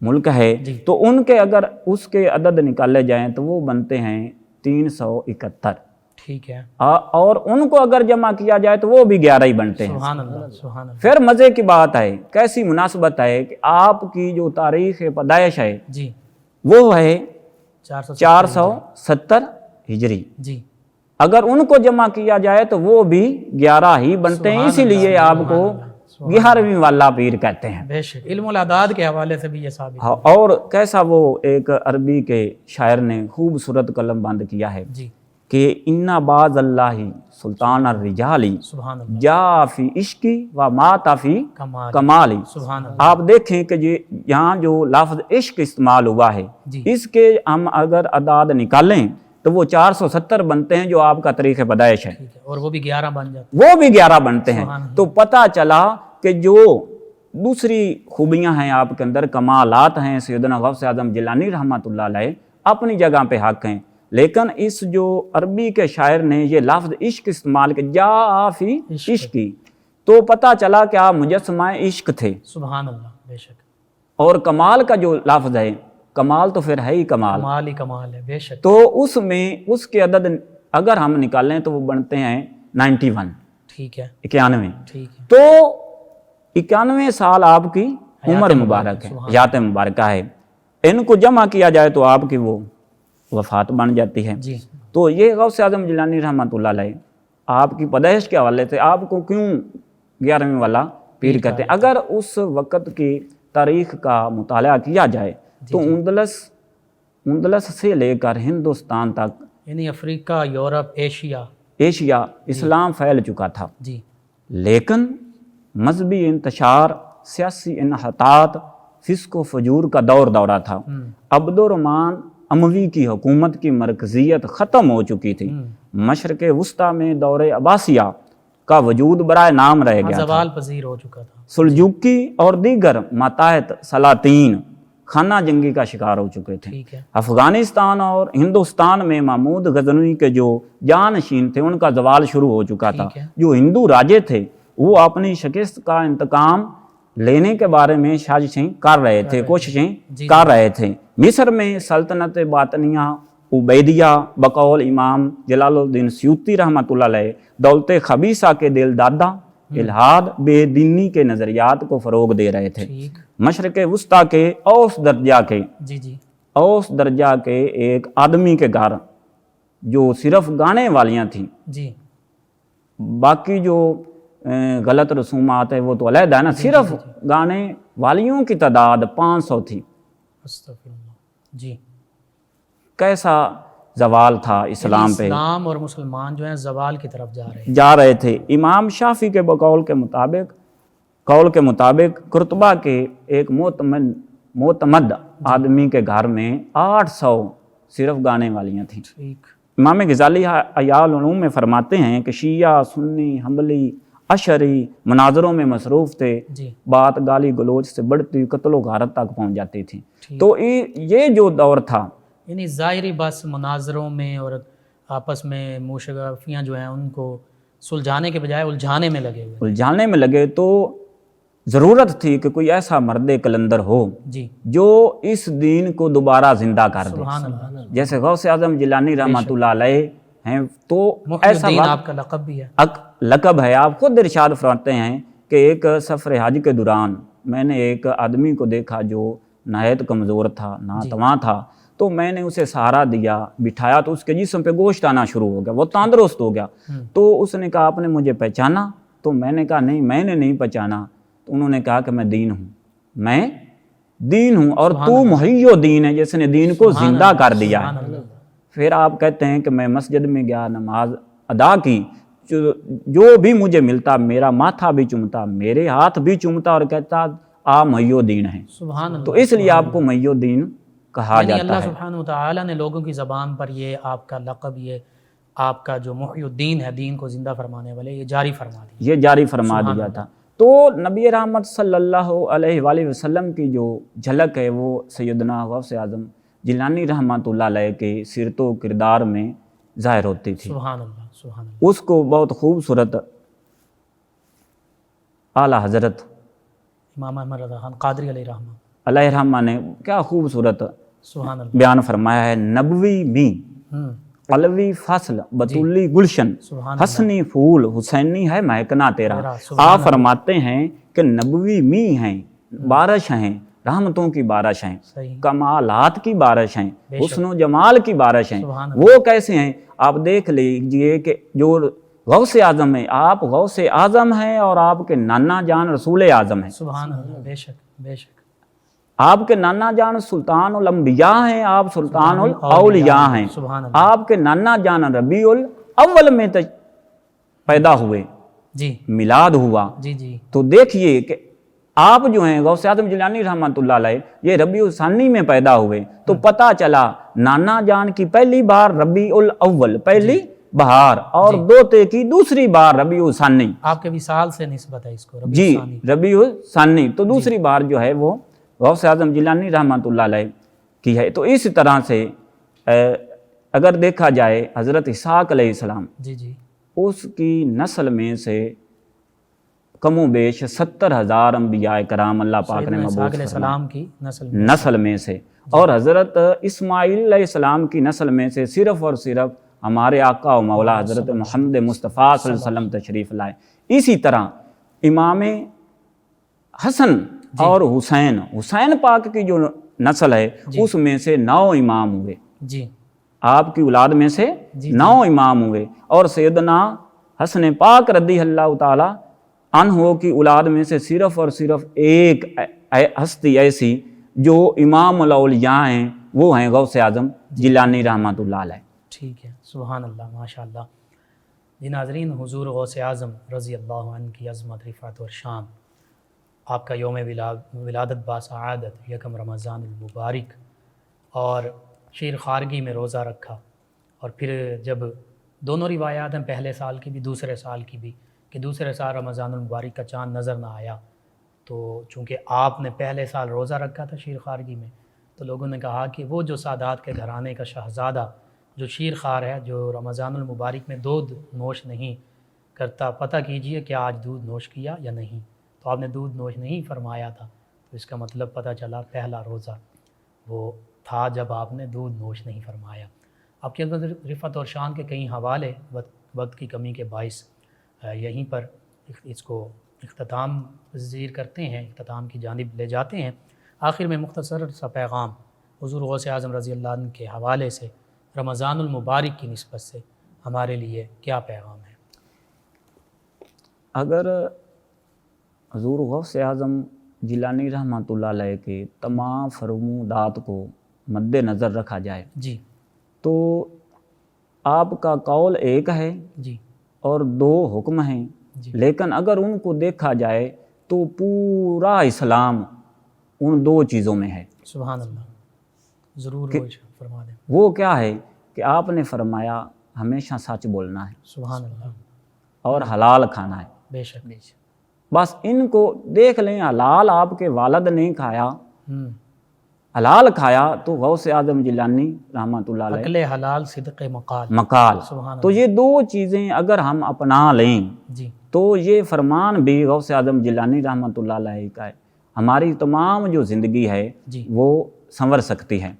ملک ہے تو ان کے اگر اس کے عدد نکالے جائیں تو وہ بنتے ہیں 371. ٹھیک ہے. اور ان کو اگر جمع کیا جائے تو وہ بھی 11 ہی بنتے ہیں. سبحان اللہ سبحان اللہ. پھر مزے کی بات ہے، کیسی مناسبت ہے کہ آپ کی جو تاریخ پیدائش ہے جی وہ ہے 470 ہجری. جی. اگر ان کو جمع کیا جائے تو وہ بھی 11 ہی بنتے ہیں، اسی لیے آپ کو 11ویں والا پیر کہتے ہیں. بے شک علم الاعداد کے حوالے سے بھی یہ ثابت ہے. اور کیسا وہ ایک عربی کے شاعر نے خوبصورت قلم بند کیا ہے جی کہ اِنَّ بَعْضَ اللَّهِ سلطان الرجالی سبحان اللہ. جا فی عشقی و مات فی کمال. کمالی. سبحان اللہ. آپ دیکھیں کہ یہاں جو لفظ عشق استعمال ہوا ہے جی. اس کے ہم اگر اعداد نکالیں تو وہ 470 بنتے ہیں جو آپ کا تاریخ پیدائش ہے، ٹھیک ہے. اور وہ بھی 11 بن جاتے وہ بھی 11 بنتے ہیں. سبحان اللہ. تو پتہ چلا کہ جو دوسری خوبیاں ہیں آپ کے اندر، کمالات ہیں، سیدنا غوث اعظم جیلانی رحمۃ اللہ علیہ اپنی جگہ پہ حق ہیں، لیکن اس جو عربی کے شاعر نے یہ لفظ عشق استعمال کیا جا فی عشقی، تو پتہ چلا کہ آپ مجسمہ عشق تھے. سبحان اللہ. بے شک اور کمال کا جو لفظ ہے، کمال تو پھر ہے ہی کمال، کمال ہی کمال ہے. بے شک. تو اس میں اس کے عدد اگر ہم نکالیں تو وہ بنتے ہیں 91. ٹھیک ہے. 91. ٹھیک ہے. تو 91 سال آپ کی عمر مبارک ہے، حیات مبارکہ ہے. ان کو جمع کیا جائے تو آپ کی وہ وفات بن جاتی ہے. جی. تو یہ غوث اعظم جیلانی رحمۃ اللہ علیہ آپ کی پیدائش کے حوالے سے آپ کو کیوں 11ویں والا پیر کہتے ہیں؟ اگر اس وقت کی تاریخ کا مطالعہ کیا جائے تو اندلس سے لے کر ہندوستان تک، یعنی افریقہ، یورپ، ایشیا اسلام پھیل چکا تھا. جی. لیکن مذہبی انتشار، سیاسی انحطاط، فسق و فجور کا دورہ تھا. عبد الرحمن اموی کی حکومت کی مرکزیت ختم ہو چکی تھی. مشرق وسطیٰ میں دور عباسیہ کا وجود برائے نام رہ گیا تھا. زوال پذیر ہو چکا تھا. سلجوکی اور دیگر ماتحت سلاطین خانہ جنگی کا شکار ہو چکے تھے. ٹھیک ہے. افغانستان اور ہندوستان میں محمود غزنوی کے جو جانشین تھے ان کا زوال شروع ہو چکا تھا. جو ہندو راجے تھے وہ اپنی شکست کا انتقام لینے کے بارے میں سازشیں کر رہے تھے، کوششیں کر رہے تھے. مصر میں سلطنت باطنیہ عبیدیہ بقول امام جلال الدین سیوطی رحمۃ اللہ علیہ دولت خبیثہ کے دل دادا، الحاد، بے دینی کے نظریات کو فروغ دے رہے تھے. مشرق وسطیٰ کے اوس درجہ کے ایک آدمی کے گھر جو صرف گانے والیاں تھیں، باقی جو غلط رسومات ہے وہ تو علیحدہ ہے نا، صرف گانے والیوں کی تعداد 500 تھی. جی. کیسا زوال تھا اسلام پہ. اسلام اور مسلمان جو ہیں زوال کی طرف جا رہے تھے. امام شافعی کے قول کے مطابق قرطبہ کے ایک معتمد آدمی کے گھر میں 800 صرف گانے والیاں تھیں. امام غزالی احیاء العلوم میں فرماتے ہیں کہ شیعہ، سنی، حنبلی، اشعری مناظروں میں مصروف تھے. بات گالی گلوچ سے بڑھتی قتل و غارت تک پہنچ جاتی تھی. تو یہ جو دور تھا، یعنی ظاہری بس مناظروں میں اور آپس میں موشگافیاں جو ہیں ان کو سلجھانے کے بجائے الجھانے میں لگے. تو ضرورت تھی کہ کوئی ایسا مرد کلندر ہو جو اس دین کو دوبارہ زندہ کر دے. جیسے غوث اعظم جیلانی رحمۃ اللہ علیہ ہیں، تو ایسا آپ کا لقب بھی ہے. لقب ہے. آپ خود ارشاد فرماتے ہیں کہ ایک سفر حج کے دوران میں نے ایک آدمی کو دیکھا جو نہایت کمزور تھا، ناتواں تھا. تو میں نے اسے سہارا دیا، بٹھایا تو اس کے جسم پہ گوشت آنا شروع ہو گیا، وہ تندرست ہو گیا. تو اس نے کہا آپ نے مجھے پہچانا؟ تو میں نے کہا نہیں، میں نے نہیں پہچانا. تو انہوں نے کہا کہ میں دین ہوں اور تو محی الدین ہے جس نے دین کو زندہ کر دیا ہے. پھر آپ کہتے ہیں کہ میں مسجد میں گیا، نماز ادا کی، جو بھی مجھے ملتا میرا ماتھا بھی چومتا، میرے ہاتھ بھی چومتا اور کہتا آپ محی الدین ہیں. تو اس لیے آپ کو محی الدین کہا جاتا ہے. اللہ سبحانہ وتعالی نے لوگوں کی زبان پر یہ آپ کا لقب، یہ آپ کا جو محی الدین ہے، دین کو زندہ فرمانے والے، یہ جاری فرما دیا تھا. تو نبی رحمت صلی اللہ علیہ وآلہ وسلم کی جو جھلک ہے وہ سیدنا غوث اعظم جیلانی رحمۃ اللہ علیہ کے سیرت و کردار میں ظاہر ہوتی تھی. سبحان اللہ. اس کو بہت خوبصورت اعلیٰ حضرت امام احمد رضا خان قادری علیہ رحمہ علیہ الرحمہ نے کیا خوبصورت سبحان اللہ. بیان فرمایا ہے، نبوی می علوی فصل بطولی گلشن، سبحان حسنی پھول حسینی ہے مہکنا تیرا. سبحان آپ فرماتے ہیں کہ نبوی می ہیں، بارش ہیں، رحمتوں کی بارش ہیں، صحیح. کمالات کی بارش ہیں، بے شک. حسن و جمال کی بارش ہیں. سبحان اللہ. وہ کیسے ہیں؟ آپ دیکھ لیجئے کہ جو غوث اعظم ہیں، آپ غوث اعظم ہیں اور آپ کے نانا جان رسول اعظم ہیں. سبحان اللہ. بے شک بے شک. آپ کے نانا جان سلطان الانبیاء ہیں، آپ سلطان الاولیاء ہیں. سبحان اللہ. آپ کے نانا جان ربیع الاول میں پیدا ہوئے، جی میلاد ہوا. جی جی. تو دیکھیے کہ آپ جو ہیں غوث اعظم جیلانی رحمۃ اللہ علیہ یہ ربیع الثانی میں پیدا ہوئے، تو پتہ چلا نانا جان کی پہلی بار ربیع الاول پہلی بہار اور دوتے کی دوسری بار ربیع الثانی. آپ کے وصال سے نسبت ہے اس کو ربیع جی الثانی. ربیع الثانی تو دوسری بار جو ہے وہ غوث اعظم جیلانی رحمۃ اللہ علیہ کی ہے. تو اس طرح سے اگر دیکھا جائے حضرت اسحاق علیہ السلام، جی جی. اس کی نسل میں سے کم و بیش 70,000 انبیاء کرام اللہ پاک نے سیدنا اسحاق مبعوث علیہ فرمائے السلام کی نسل میں سے، اور حضرت اسماعیل علیہ السلام کی نسل میں سے صرف اور صرف ہمارے آقا و مولا حضرت محمد مصطفیٰ صلی اللہ علیہ وسلم تشریف لائے. اسی طرح امام حسن اور حسین پاک کی جو نسل ہے اس میں سے 9 امام ہوئے. جی آپ کی اولاد میں سے 9 امام ہوئے، اور سیدنا حسن پاک رضی اللہ تعالی عنہ کی اولاد میں سے صرف اور صرف ایک ہستی ایسی جو امام الاولیاء ہیں، وہ ہیں غوث اعظم جیلانی رحمۃ اللہ علیہ. ٹھیک ہے. سبحان اللہ ماشاء اللہ. جی ناظرین، حضور غوث اعظم رضی اللہ عنہ کی عظمت، رفعت اور شان. آپ کا یوم ولادت باسعادت 1 رمضان المبارک، اور شیر خارگی میں روزہ رکھا، اور پھر جب دونوں روایات ہیں، پہلے سال کی بھی دوسرے سال کی بھی، کہ دوسرے سال رمضان المبارک کا چاند نظر نہ آیا، تو چونکہ آپ نے پہلے سال روزہ رکھا تھا شیر خارگی میں، تو لوگوں نے کہا کہ وہ جو سادات کے گھرانے کا شہزادہ جو شیر خوار ہے، جو رمضان المبارک میں دودھ نوش نہیں کرتا، پتہ کیجئے کہ آج دودھ نوش کیا یا نہیں. تو آپ نے دودھ نوش نہیں فرمایا تھا، تو اس کا مطلب پتہ چلا پہلا روزہ وہ تھا جب آپ نے دودھ نوش نہیں فرمایا. آپ کے اندر رفعت اور شان کے کئی حوالے وقت کی کمی کے باعث یہیں پر اس کو اختتام پذیر کرتے ہیں، اختتام کی جانب لے جاتے ہیں. آخر میں مختصر سا پیغام حضور غوث اعظم رضی اللہ عنہ کے حوالے سے رمضان المبارک کی نسبت سے ہمارے لیے کیا پیغام ہے؟ اگر حضور غوث اعظم جیلانی رحمۃ اللہ علیہ کے تمام فرمودات کو مد نظر رکھا جائے جی تو آپ کا قول ایک ہے جی اور 2 حکم ہیں، لیکن اگر ان کو دیکھا جائے تو پورا اسلام ان 2 چیزوں میں ہے. سبحان اللہ. ضرور فرما دیں. وہ کیا ہے کہ آپ نے فرمایا ہمیشہ سچ بولنا ہے، سبحان اللہ. اور حلال کھانا ہے. بے شک بے شک. بس ان کو دیکھ لیں. حلال آپ کے والد نے کھایا، حلال کھایا تو غوث اعظم جیلانی رحمۃ اللہ علیہ عقل حلال صدق مقال. سبحان تو یہ 2 چیزیں اگر ہم اپنا لیں جی تو یہ فرمان بھی غوث اعظم جیلانی رحمۃ اللہ علیہ کا ہے. ہماری تمام جو زندگی ہے جی وہ سنور سکتی ہے.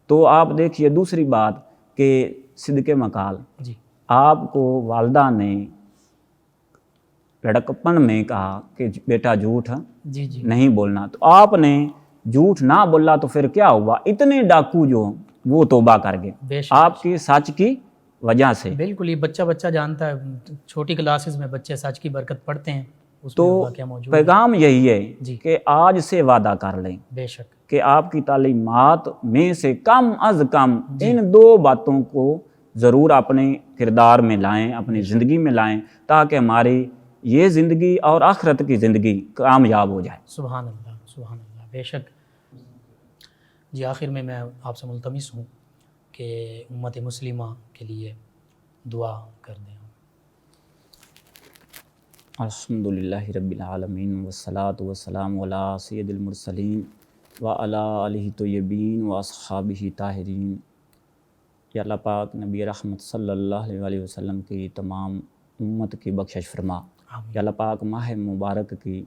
تو آپ دیکھیے دوسری بات کہ صدق مقال، جی آپ کو والدہ نے لڑکپن میں کہا کہ بیٹا جھوٹ جی جی نہیں بولنا، تو آپ نے جھوٹ نہ بولا تو پھر کیا ہوا؟ اتنے ڈاکو جو وہ توبہ کر گئے بے شک. آپ کی سچ کی وجہ سے. بالکل، یہ بچہ جانتا ہے، چھوٹی کلاسز میں بچے سچ کی برکت پڑھتے ہیں، اس تو میں واقعہ موجود ہے. پیغام یہی ہے جی کہ آج سے وعدہ کر لیں بے شک. کہ آپ کی تعلیمات میں سے کم از کم ان 2 باتوں کو ضرور اپنے کردار میں لائیں، اپنی زندگی میں لائیں، تاکہ ہماری یہ زندگی اور آخرت کی زندگی کامیاب ہو جائے. سبحان اللہ سبحان اللہ. بے شک. جی آخر میں آپ سے ملتمس ہوں کہ امت مسلمہ کے لیے دعا کر دیں. الحمدللہ رب العالمین والصلاة والسلام علی سید المرسلین وعلی آلہ طیبین واصحابہ طاہرین. یا اللہ پاک نبی رحمت صلی اللہ علیہ وسلم کی تمام امت کی بخشش فرما. یا اللہ پاک ماہ مبارک کی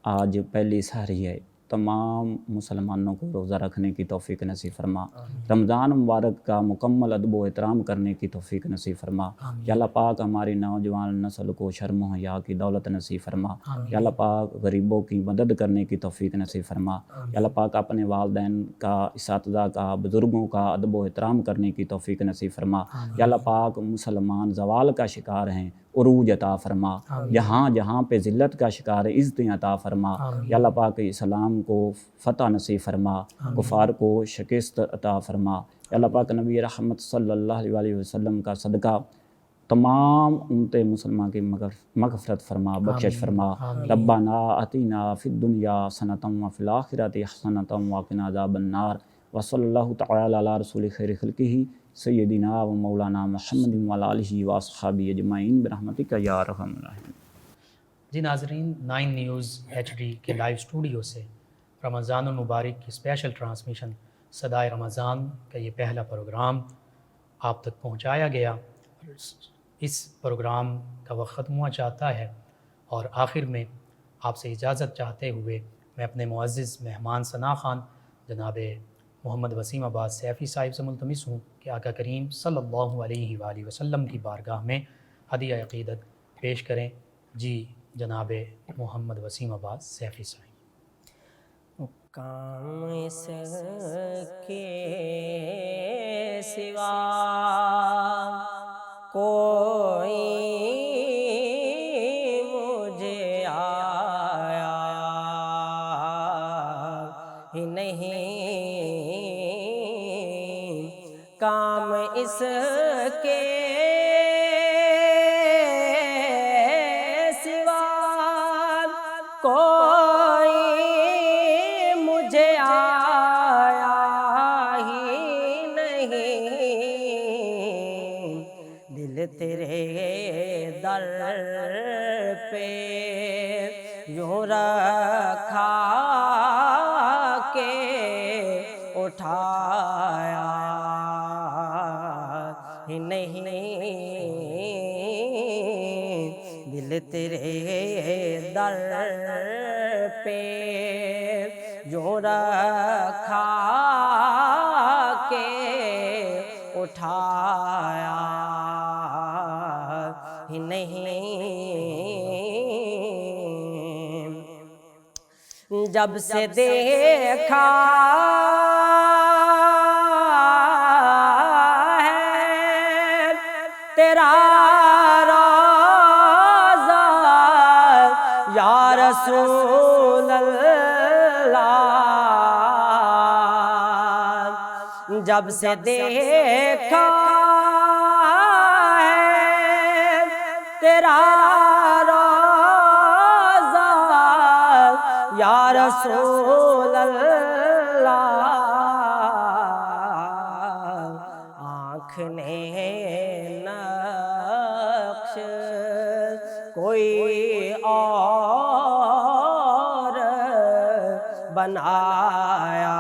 آج پہلی سحری ہے، تمام مسلمانوں کو روزہ رکھنے کی توفیق نصیب فرما، رمضان مبارک کا مکمل ادب و احترام کرنے کی توفیق نصیب فرما، یا اللہ پاک ہماری نوجوان نسل کو شرم و حیا کی دولت نصیب فرما، یا اللہ پاک غریبوں کی مدد کرنے کی توفیق نصیب فرما، یا اللہ پاک اپنے والدین کا، اساتذہ کا، بزرگوں کا ادب و احترام کرنے کی توفیق نصیب فرما، یا اللہ پاک مسلمان زوال کا شکار ہیں، عروج عطا فرما، جہاں جہاں پہ ذلت کا شکار ہے عزت عطا فرما، یا اللہ پاک اسلام کو فتح نصیب فرما، کفار کو شکست عطا فرما، یا اللہ پاک نبی رحمت صلی اللہ علیہ وسلم کا صدقہ تمام امت مسلمان کی مغفرت فرما، بخشش فرما، ربنا آتنا فی الدنیا حسنۃ وفی الآخرۃ حسنۃ وقنا عذاب النار، وصلی اللہ تعالی علی رسول خیر خلقہ سیدنا و مولانا محمد وعلی آلہ واصحابہ اجمعین برحمتک یا ارحم الراحمین۔ جی ناظرین، 9 نیوز HD کے لائیو اسٹوڈیو سے رمضان المبارک کی اسپیشل ٹرانسمیشن صدائے رمضان کا یہ پہلا پروگرام آپ تک پہنچایا گیا۔ اس پروگرام کا وقت ختم ہوا چاہتا ہے، اور آخر میں آپ سے اجازت چاہتے ہوئے میں اپنے معزز مہمان ثنا خان جناب محمد وسیم عباس سیفی صاحب سے ملتمس ہوں کہ آقا کریم صلی اللہ علیہ وآلہ وسلم کی بارگاہ میں ہدیہ عقیدت پیش کریں۔ جی جناب محمد وسیم عباس سیفی صاحب۔ کام اس کے سوا کوئی مجھے آیا ہی نہیں، کام اس کے سوا کوئی مجھے آیا ہی نہیں، دل تیرے در پہ یوں رکھا کہ اٹھایا ہی نہیں، دل تیرے در پہ یوں رکھا کہ اٹھایا ہی نہیں، جب سے دیکھا ہے تیرا روضہ یا رسول اللہ، جب سے دیکھا ہے تیرا روضہ یا رسول اللہ، آنکھ نے نقش کوئی اور بنایا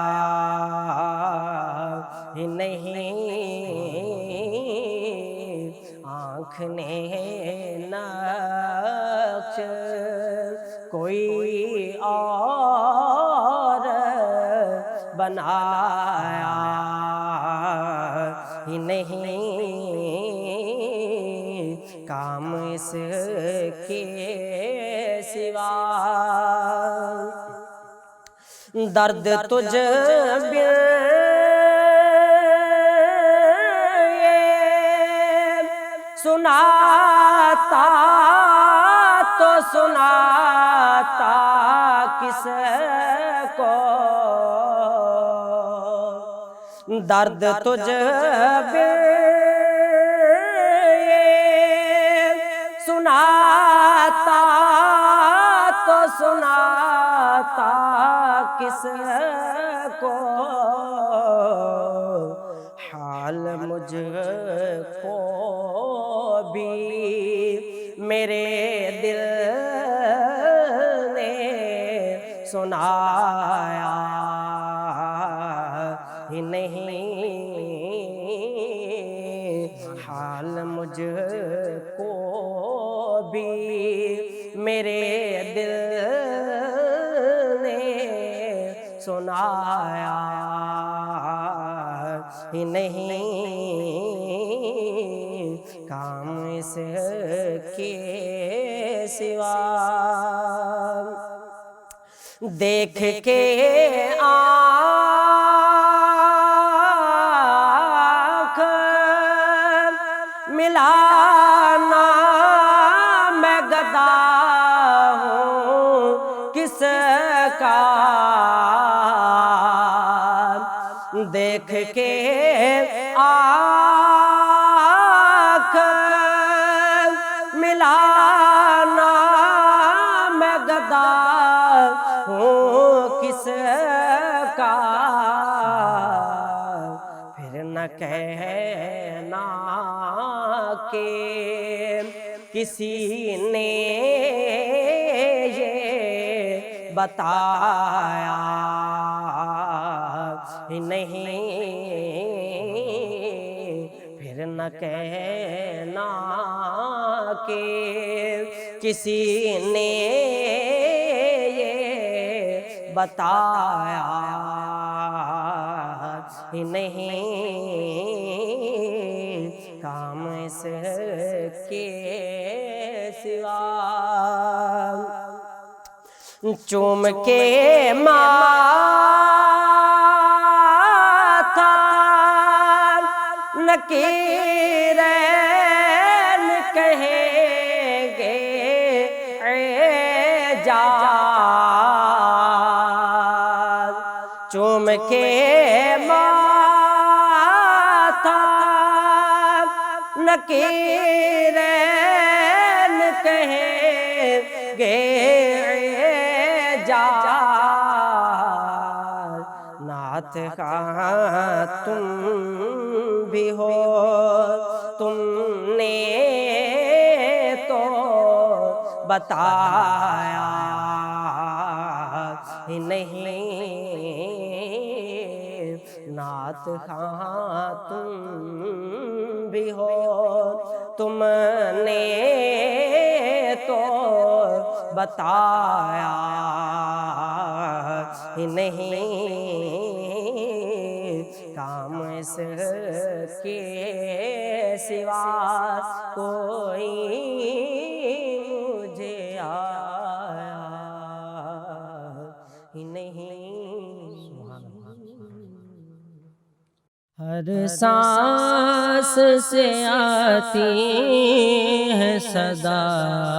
ہی نہیں، آنکھ نے نقش کوئی اور بنایا ہی نہیں، کام اس کے سوا درد تجھ بن سناتا تو سناتا کس کو، درد تجھ بن سناتا تو سناتا کس کو، حال مجھ کو بھی میرے دل نے سنایا ہی نہیں، حال مجھ کو بھی میرے دل نے کے سوا دیکھ کے آنکھ ملانا میں گدا ہوں کس کا دیکھ کے آنکھ ملانا میں گدا ہوں کس کا پھر نہ کہنا کہ کسی نے یہ بتایا ہی نہیں پھر نہ کہنا کہ کسی نے یہ بتایا ہی نہیں کام اس کے سوا چوم کے ماتھا نکیرین کہیں گے اعجاز چوم کے ماتھا نکیرین کہیں گے نعت خواہ تم بھی ہو تم نے تو بتایا ہی نہیں نعت خواہ تم بھی ہو تم نے تو بتایا ہی نہیں کام اس کے سوا کوئی مجھے آیا ہی نہیں ہر سانس سے آتی ہے صدائے